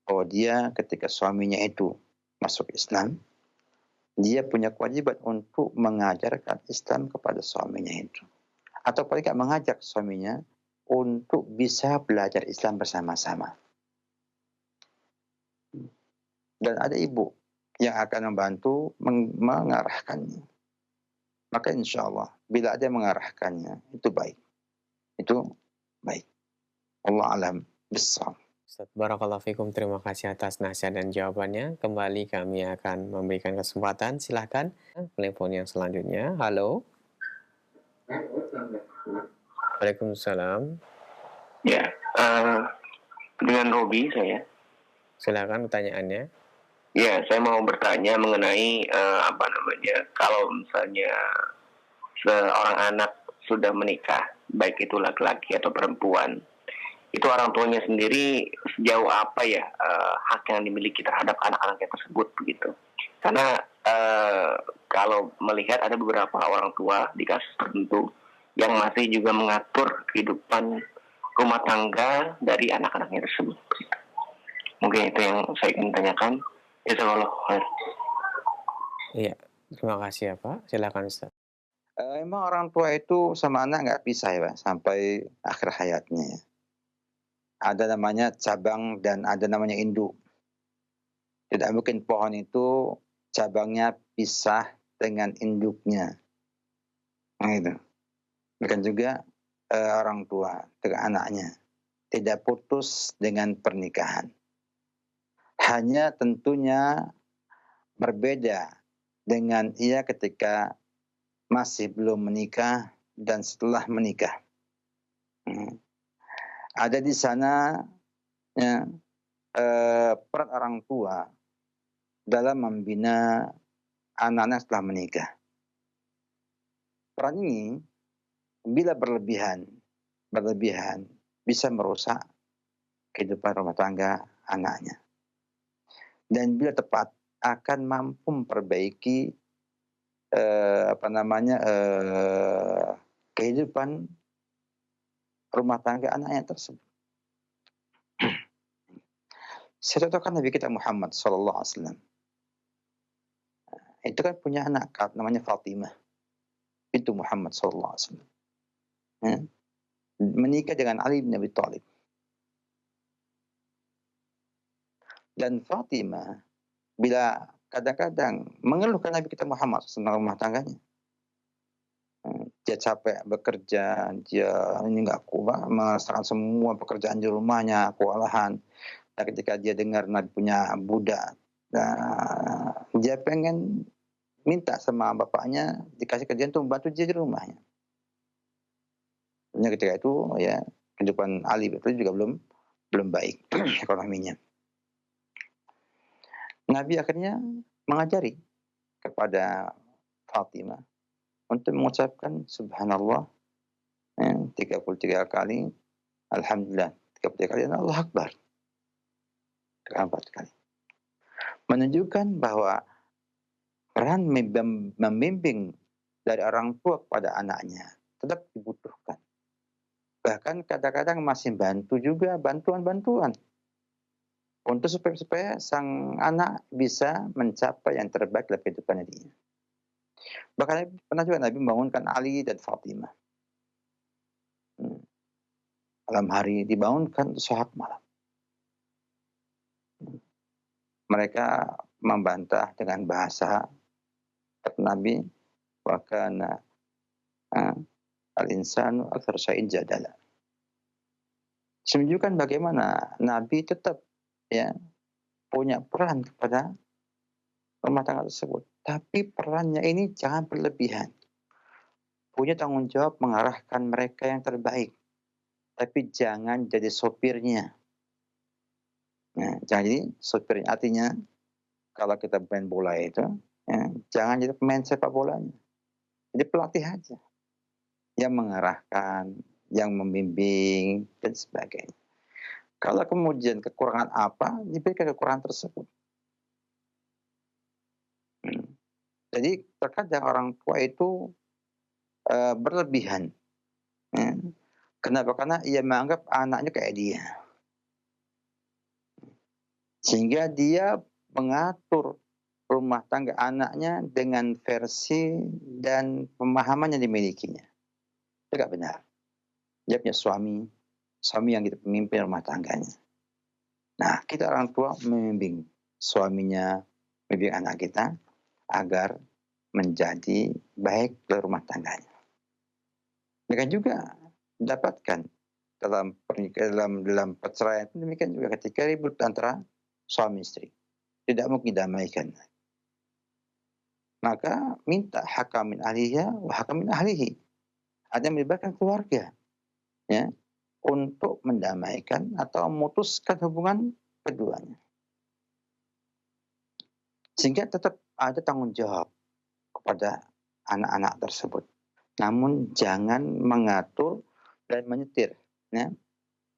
Bahwa dia ketika suaminya itu masuk Islam, dia punya kewajiban untuk mengajarkan Islam kepada suaminya itu. Atau paling tidak mengajak suaminya untuk bisa belajar Islam bersama-sama. Dan ada ibu yang akan membantu mengarahkannya. Maka insya Allah, bila ada yang mengarahkannya, itu baik. Itu baik. Allah alam bissawab. Ustaz, barakallahu fikum, terima kasih atas nasihat dan jawabannya. Kembali kami akan memberikan kesempatan. Silahkan telepon yang selanjutnya. Halo. Waalaikumsalam. Ya, dengan Robi saya. Silakan pertanyaannya. Ya, saya mau bertanya mengenai kalau misalnya seorang anak sudah menikah, baik itu laki-laki atau perempuan, itu orang tuanya sendiri sejauh apa ya hak yang dimiliki terhadap anak-anaknya tersebut begitu. Karena kalau melihat ada beberapa orang tua di kasus tertentu yang masih juga mengatur kehidupan rumah tangga dari anak-anaknya tersebut. Mungkin itu yang saya ingin tanyakan. Iya, terima kasih ya Pak. Silakan Ustaz. Emang orang tua itu sama anak nggak pisah ya Pak, sampai akhir hayatnya ya. Ada namanya cabang dan ada namanya induk. Tidak mungkin pohon itu cabangnya pisah dengan induknya. Nah itu. Bukan juga orang tua dengan anaknya. Tidak putus dengan pernikahan. Hanya tentunya berbeda dengan ia ketika masih belum menikah dan setelah menikah. Ada di sana ya, peran orang tua dalam membina anak-anak setelah menikah. Peran ini bila berlebihan bisa merusak kehidupan rumah tangga anaknya. Dan bila tepat akan mampu memperbaiki kehidupan rumah tangga anaknya tersebut. Saya contohkan Nabi kita Muhammad SAW. Itu kan punya anak namanya Fatimah bintu Muhammad SAW. Menikah dengan Ali bin Abi Thalib. Dan Fatimah bila kadang-kadang mengeluhkan Nabi kita Muhammad tentang rumah tangganya. Dia capek bekerja, dia ini nggak kuat, merasakan semua pekerjaan di rumahnya, kewalahan. Dan ketika dia dengar Nabi punya budak, dia pengen minta sama bapaknya dikasih kerjaan untuk membantu dia di rumahnya. Hanya ketika itu ya kehidupan Ali itu juga belum baik ekonominya. Nabi akhirnya mengajari kepada Fatimah untuk mengucapkan subhanallah 33 kali, alhamdulillah 33 kali, dan Allah Akbar 34 kali. Menunjukkan bahwa peran membimbing dari orang tua kepada anaknya tetap dibutuhkan. Bahkan kadang-kadang masih bantu juga bantuan-bantuan untuk supaya sang anak bisa mencapai yang terbaik dalam kehidupannya dia. Bahkan pernah juga Nabi membangunkan Ali dan Fatimah. Malam hari dibangunkan untuk sholat malam. Mereka membantah dengan bahasa Nabi, wa kana al-insanu aktsara syai'in jadala. Menunjukkan bagaimana Nabi tetap ya punya peran kepada rumah tangga tersebut. Tapi perannya ini jangan berlebihan. Punya tanggung jawab mengarahkan mereka yang terbaik. Tapi jangan jadi sopirnya. Nah, jadi sopirnya artinya kalau kita main bola itu, ya, jangan jadi pemain sepak bolanya. Jadi pelatih aja. Yang mengarahkan, yang membimbing, dan sebagainya. Kalau kemudian kekurangan apa, diberikan kekurangan tersebut. Jadi terkadang orang tua itu berlebihan. Ya. Kenapa? Karena ia menganggap anaknya kayak dia. Sehingga dia mengatur rumah tangga anaknya dengan versi dan pemahaman yang dimilikinya. Itu tidak benar. Dia punya suami yang kita pemimpin rumah tangganya. Nah, kita orang tua membimbing suaminya, membimbing anak kita agar menjadi baik dalam rumah tangganya. Mereka juga dapatkan dalam perceraian itu demikian juga ketika ribut antara suami istri. Tidak mungkin damaikan. Maka minta hakam min ahliha wa hakam min ahlihi. Ada yang melibatkan keluarga. Ya, untuk mendamaikan atau memutuskan hubungan keduanya. Sehingga tetap ada tanggung jawab kepada anak-anak tersebut. Namun jangan mengatur dan menyetir ya,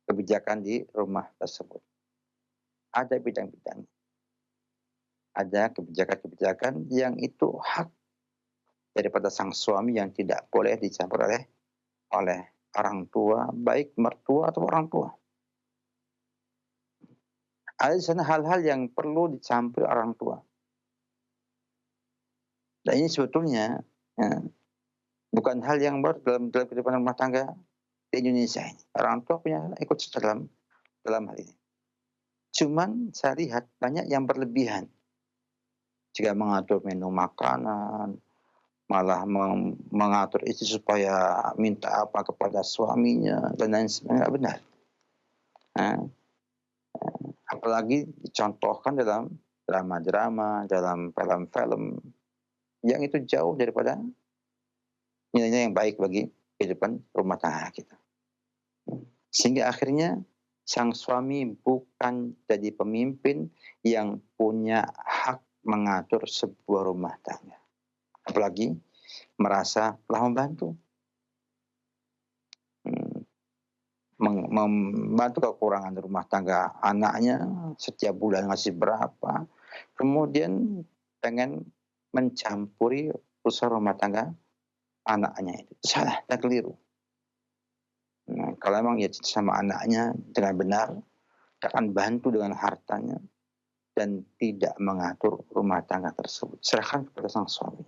kebijakan di rumah tersebut. Ada bidang-bidang. Ada kebijakan-kebijakan yang itu hak daripada sang suami yang tidak boleh dicampur oleh orang tua, baik mertua atau orang tua. Ada di sana hal-hal yang perlu dicampur orang tua. Dan ini sebetulnya ya, bukan hal yang baru dalam kehidupan rumah tangga di Indonesia ini. Orang tua punya ikut dalam hal ini. Cuman saya lihat banyak yang berlebihan. Jika mengatur menu makanan, malah mengatur istri supaya minta apa kepada suaminya dan lain sebagainya, benar. Apalagi dicontohkan dalam drama-drama, dalam film-film yang itu jauh daripada nilainya yang baik bagi kehidupan rumah tangga kita. Sehingga akhirnya sang suami bukan jadi pemimpin yang punya hak mengatur sebuah rumah tangga. Apalagi merasa telah membantu. Membantu kekurangan rumah tangga anaknya, setiap bulan ngasih berapa. Kemudian pengen mencampuri usaha rumah tangga anaknya itu. Salah dan keliru. Nah, kalau memang ya sama anaknya dengan benar, akan bantu dengan hartanya dan tidak mengatur rumah tangga tersebut. Serahkan kepada sang suami.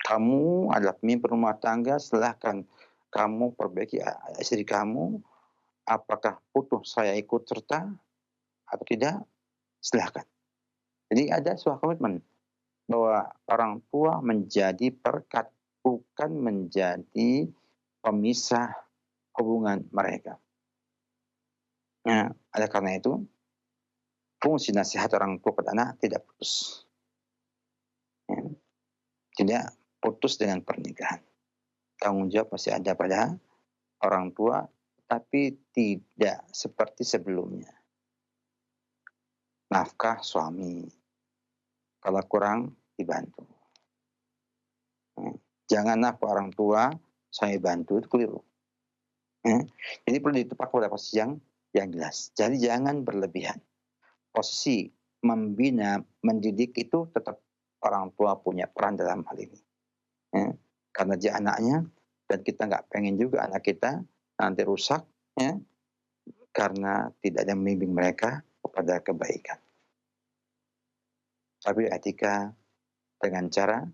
Kamu adalah pemimpin rumah tangga, silahkan kamu perbaiki istri kamu. Apakah butuh saya ikut serta atau tidak? Silahkan. Jadi ada sebuah komitmen bahwa orang tua menjadi perekat, bukan menjadi pemisah hubungan mereka. Nah, oleh karena itu, fungsi nasihat orang tua pada anak tidak putus. Ya. tidak putus dengan pernikahan. Tanggung jawab masih ada pada orang tua, tapi tidak seperti sebelumnya. Nafkah suami, kalau kurang dibantu. Jangan nafkah orang tua, suami bantu, itu keliru. Jadi perlu ditepak pada posisi yang jelas. Jadi jangan berlebihan. Posisi membina, mendidik itu tetap orang tua punya peran dalam hal ini. Karena dia anaknya, dan kita nggak pengen juga anak kita nanti rusak, karena tidak ada membimbing mereka kepada kebaikan. Tapi etika dengan cara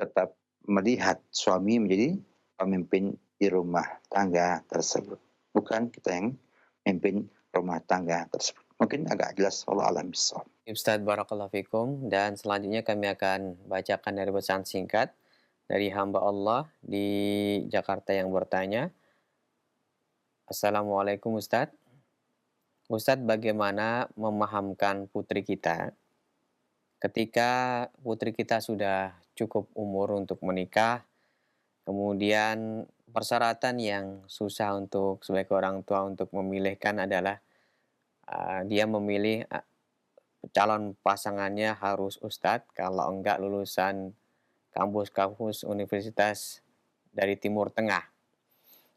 tetap melihat suami menjadi pemimpin di rumah tangga tersebut. Bukan kita yang memimpin rumah tangga tersebut. Mungkin agak jelas, wallahu a'lam bishawab. Ustadz Barakallahu Fikum, dan selanjutnya kami akan bacakan dari pesan singkat dari hamba Allah di Jakarta yang bertanya. Assalamualaikum Ustadz. Ustadz, bagaimana memahamkan putri kita ketika putri kita sudah cukup umur untuk menikah, kemudian persyaratan yang susah untuk sebagai orang tua untuk memilihkan adalah dia memilih calon pasangannya harus ustadz, kalau enggak lulusan kampus-kampus universitas dari Timur Tengah.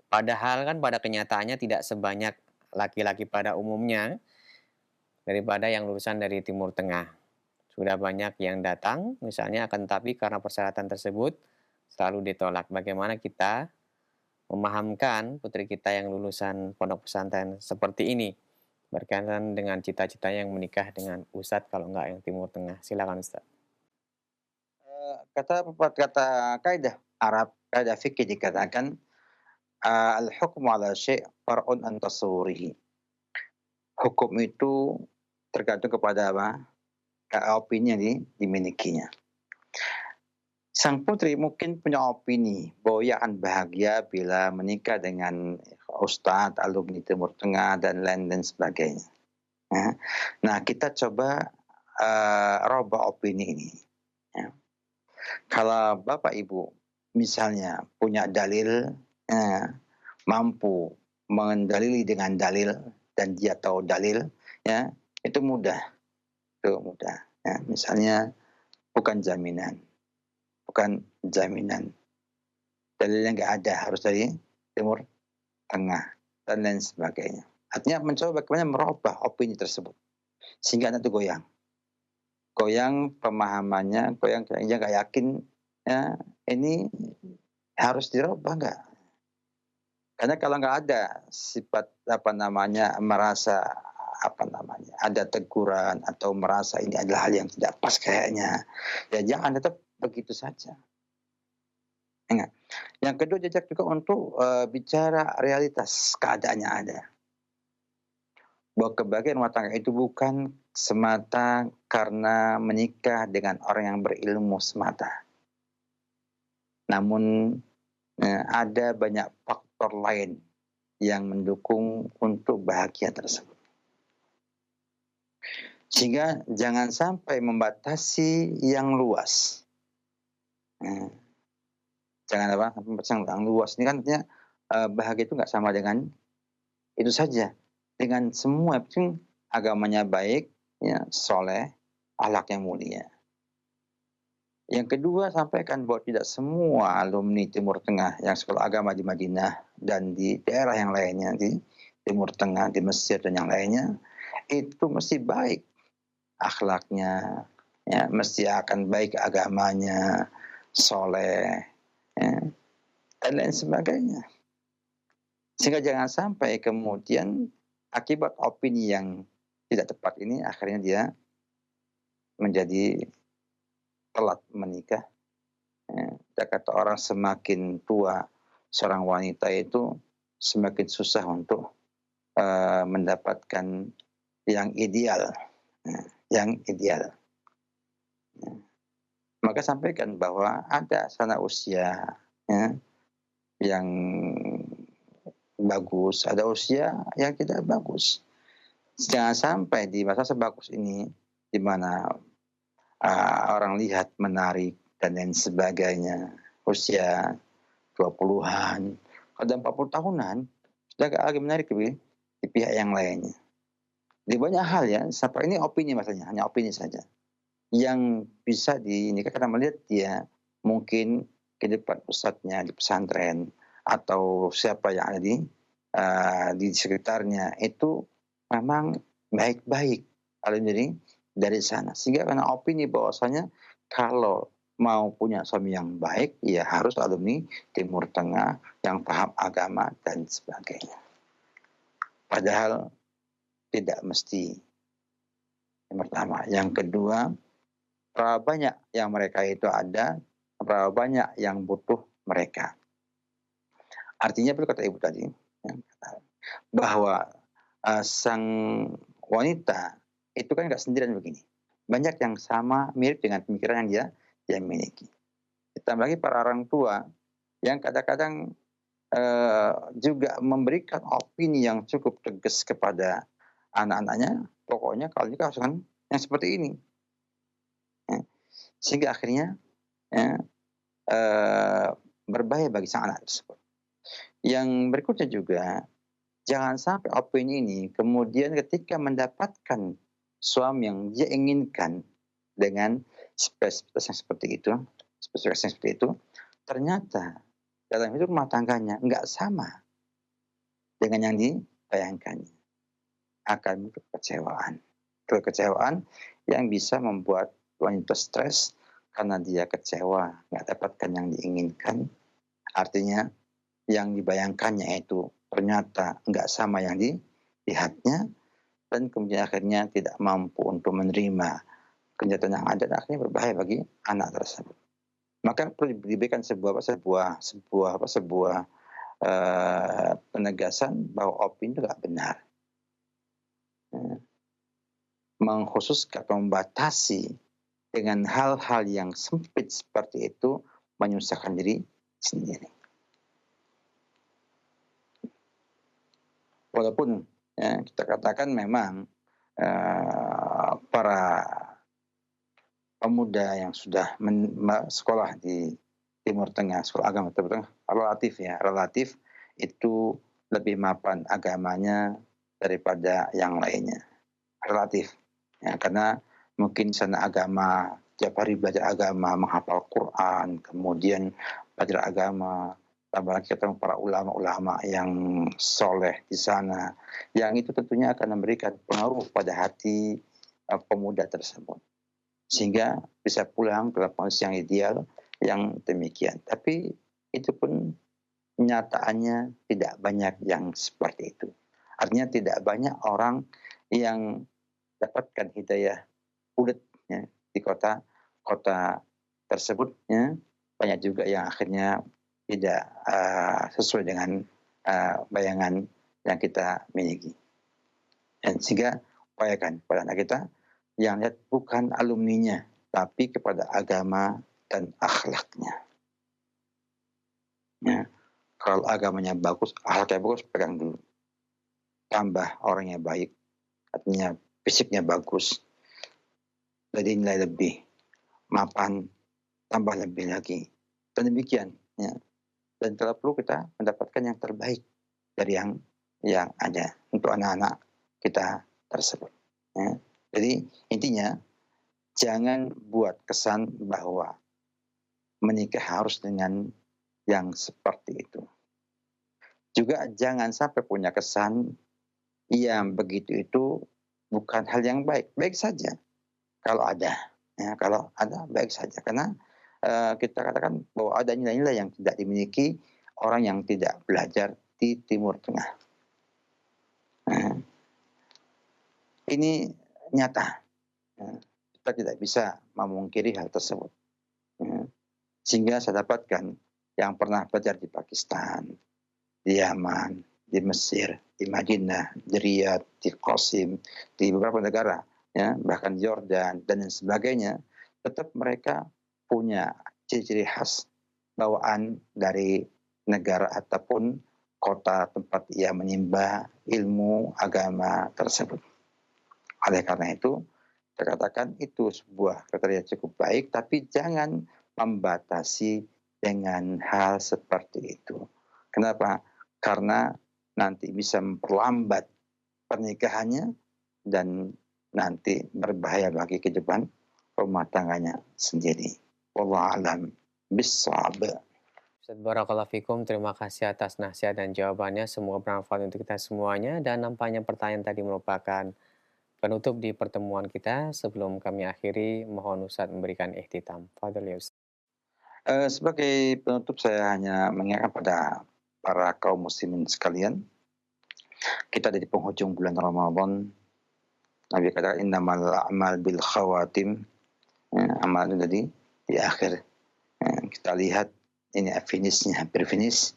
Padahal kan pada kenyataannya tidak sebanyak laki-laki pada umumnya daripada yang lulusan dari Timur Tengah. Sudah banyak yang datang misalnya, akan tetapi karena persyaratan tersebut selalu ditolak. Bagaimana kita memahamkan putri kita yang lulusan pondok pesantren seperti ini berkaitan dengan cita-cita yang menikah dengan ustadz kalau enggak yang Timur Tengah? Silakan Ustadz. Kata kaidah Arab, kaidah fikih dikatakan al-hukmu ala syai' far'un an tasawwurihi. Hukum itu tergantung kepada apa? Opini yang dimilikinya. Sang putri mungkin punya opini bahwa ia akan bahagia bila menikah dengan ustadz, alumni Timur Tengah, dan lain sebagainya. Nah, kita coba robah opini ini. Kalau Bapak Ibu misalnya punya dalil, mampu mendalili dengan dalil, dan dia tahu dalil, itu mudah. Misalnya bukan jaminan, dalilnya nggak ada, harus dari Timur Tengah dan lain sebagainya. Artinya mencoba bagaimana merubah opini tersebut sehingga anak itu goyang pemahamannya, goyang dia nggak yakin ini harus dirubah nggak? Karena kalau nggak ada sifat merasa ada teguran atau merasa ini adalah hal yang tidak pas kayaknya, ya jangan, tetap begitu saja. Yang kedua, jajak juga untuk bicara realitas keadaannya ada. Bahwa kebahagiaan rumah tangga itu bukan semata karena menikah dengan orang yang berilmu semata. Namun ada banyak faktor lain yang mendukung untuk bahagia tersebut. Sehingga jangan sampai membatasi yang luas. Jangan membatasi yang luas. Ini kan artinya bahagia itu nggak sama dengan itu saja. Dengan semua, penting agamanya baik, soleh, akhlaknya mulia. Yang kedua, sampaikan bahwa tidak semua alumni Timur Tengah yang sekolah agama di Madinah dan di daerah yang lainnya, di Timur Tengah, di Mesir dan yang lainnya, itu mesti baik akhlaknya, mesti akan baik agamanya, soleh, dan lain sebagainya. Sehingga jangan sampai kemudian akibat opini yang tidak tepat ini akhirnya dia menjadi telat menikah. Kita kata orang semakin tua seorang wanita itu semakin susah untuk mendapatkan yang ideal. Maka sampaikan bahwa ada sana usia yang bagus, ada usia yang tidak bagus. Jangan sampai di masa sebagus ini di mana orang lihat menarik dan lain sebagainya, usia 20-an, kadang 40 tahunan, sudah agak menarik di pihak yang lainnya. Di banyak hal ya, sampai ini opini maksudnya, hanya opini saja. Yang bisa dinikah karena melihat dia mungkin ke depan ustadznya di pesantren atau siapa yang ada di sekitarnya itu memang baik-baik. Kalau jadi dari sana. Sehingga karena opini bahwasanya kalau mau punya suami yang baik, ya harus alumni Timur Tengah yang paham agama dan sebagainya. Padahal tidak mesti. Yang pertama. Yang kedua, berapa banyak yang mereka itu ada, berapa banyak yang butuh mereka. Artinya betul kata Ibu tadi, bahwa sang wanita itu kan nggak sendirian begini. Banyak yang sama, mirip dengan pemikiran yang dia miliki. Ditambah lagi para orang tua yang kadang-kadang juga memberikan opini yang cukup tegas kepada anak-anaknya. Pokoknya kalau nikah harus kan yang seperti ini. Sehingga akhirnya berbahaya bagi sang anak tersebut. Yang berikutnya juga, jangan sampai opini ini kemudian ketika mendapatkan suami yang dia inginkan dengan spesifikasi yang seperti itu, ternyata dalam hidup rumah tangganya nggak sama dengan yang dibayangkannya. Akan kekecewaan yang bisa membuat wanita stres karena dia kecewa, nggak dapatkan yang diinginkan. Artinya yang dibayangkannya itu ternyata nggak sama yang dilihatnya, dan kemudian akhirnya tidak mampu untuk menerima kenyataan yang ada, dan akhirnya berbahaya bagi anak tersebut. Maka perlu diberikan sebuah penegasan bahwa opini itu nggak benar. Mengkhususkan atau membatasi dengan hal-hal yang sempit seperti itu menyusahkan diri sendiri. Walaupun ya, kita katakan memang para pemuda yang sudah sekolah di Timur Tengah, sekolah agama Timur Tengah, relatif itu lebih mapan agamanya daripada yang lainnya. Relatif. Ya, karena mungkin sana agama, tiap hari belajar agama, menghafal Quran, kemudian belajar agama, tambah lagi ketemu para ulama-ulama yang soleh di sana, yang itu tentunya akan memberikan pengaruh pada hati pemuda tersebut, sehingga bisa pulang ke kondisi yang ideal yang demikian. Tapi itu pun nyataannya tidak banyak yang seperti itu. Artinya tidak banyak orang yang dapatkan hidayah bulat ya, di kota tersebut ya. Banyak juga yang akhirnya tidak sesuai dengan bayangan yang kita miliki. Dan sehingga upayakan pada anak kita yang lihat bukan alumninya, tapi kepada agama dan akhlaknya. Ya. Kalau agamanya bagus, akhlaknya bagus, pegang dulu. Tambah orangnya baik, artinya fisiknya bagus, jadi nilai lebih, mapan, tambah lebih lagi. Dan demikian. Ya. Dan kalau perlu kita mendapatkan yang terbaik dari yang ada untuk anak-anak kita tersebut. Ya. Jadi intinya jangan buat kesan bahwa menikah harus dengan yang seperti itu. Juga jangan sampai punya kesan yang begitu itu bukan hal yang baik. Baik saja kalau ada. Ya, kalau ada baik saja. Karena kita katakan bahwa ada nilai-nilai yang tidak dimiliki orang yang tidak belajar di Timur Tengah. Ini nyata. Kita tidak bisa memungkiri hal tersebut. Sehingga saya dapatkan yang pernah belajar di Pakistan, di Yaman, di Mesir, di Madinah, di Riyadh, di Qasim, di beberapa negara, ya, bahkan Jordan dan sebagainya, tetap mereka punya ciri-ciri khas bawaan dari negara ataupun kota tempat ia menimba ilmu agama tersebut. Oleh karena itu, saya katakan itu sebuah kriteria cukup baik, tapi jangan membatasi dengan hal seperti itu. Kenapa? Karena nanti bisa memperlambat pernikahannya dan nanti berbahaya bagi kehidupan rumah tangganya sendiri. Wallahu a'lam bissawab. Ustaz Barakallahu Fikum, terima kasih atas nasihat dan jawabannya. Semoga bermanfaat untuk kita semuanya. Dan nampaknya pertanyaan tadi merupakan penutup di pertemuan kita. Sebelum kami akhiri, mohon Ustaz memberikan ikhtitam. Fadhil ya Ustaz. Sebagai penutup saya hanya mengingatkan pada para kaum muslimin sekalian, kita ada di penghujung bulan Ramadan. Nabi kata innamal a'mal bil khawatim. Amal itu tadi di akhir. Kita lihat ini finishnya, hampir finish.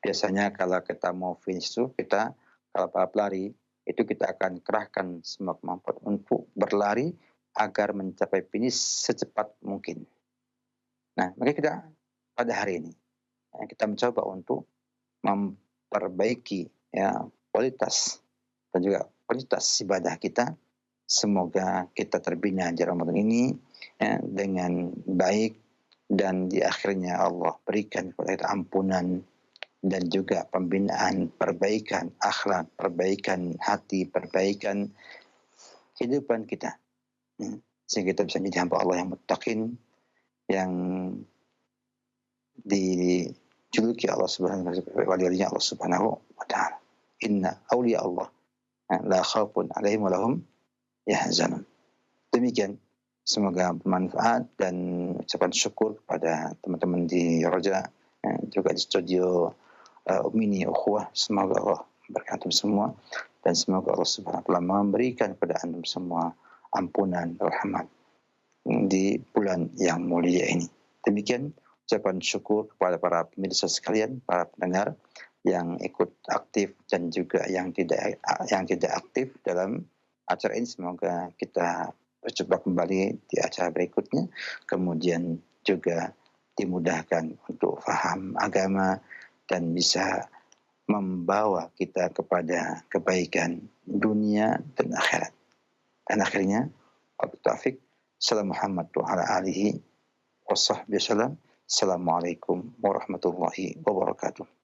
Biasanya kalau kita mau finish itu kita kalau para pelari itu kita akan kerahkan semua kemampuan untuk berlari agar mencapai finish secepat mungkin. Nah, maka kita pada hari ini kita mencoba untuk memperbaiki kualitas dan juga kualitas ibadah kita. Semoga kita terbina di Ramadan ini dengan baik dan di akhirnya Allah berikan kepada kita ampunan dan juga pembinaan, perbaikan akhlak, perbaikan hati, perbaikan kehidupan kita. Sehingga kita bisa menjadi hamba Allah yang muttaqin, yang dijuluki Allah Subhanahu wa ta'ala. Inna awliya Allah la khawfun alaihim wa lahum yahzanun. Demikian, semoga bermanfaat dan ucapan syukur kepada teman-teman di Roja, juga di studio Umini Ukhuwah. Semoga Allah berkati semua dan semoga Allah Subhanahu wa ta'ala memberikan kepada antum semua ampunan, rahmat di bulan yang mulia ini. Demikian ucapan syukur kepada para pemirsa sekalian, para pendengar yang ikut aktif dan juga yang tidak aktif dalam acara ini. Semoga kita berjumpa kembali di acara berikutnya. Kemudian juga dimudahkan untuk faham agama dan bisa membawa kita kepada kebaikan dunia dan akhirat. Dan akhirnya, wabillahi taufiq. Assalamualaikum warahmatullahi wabarakatuh.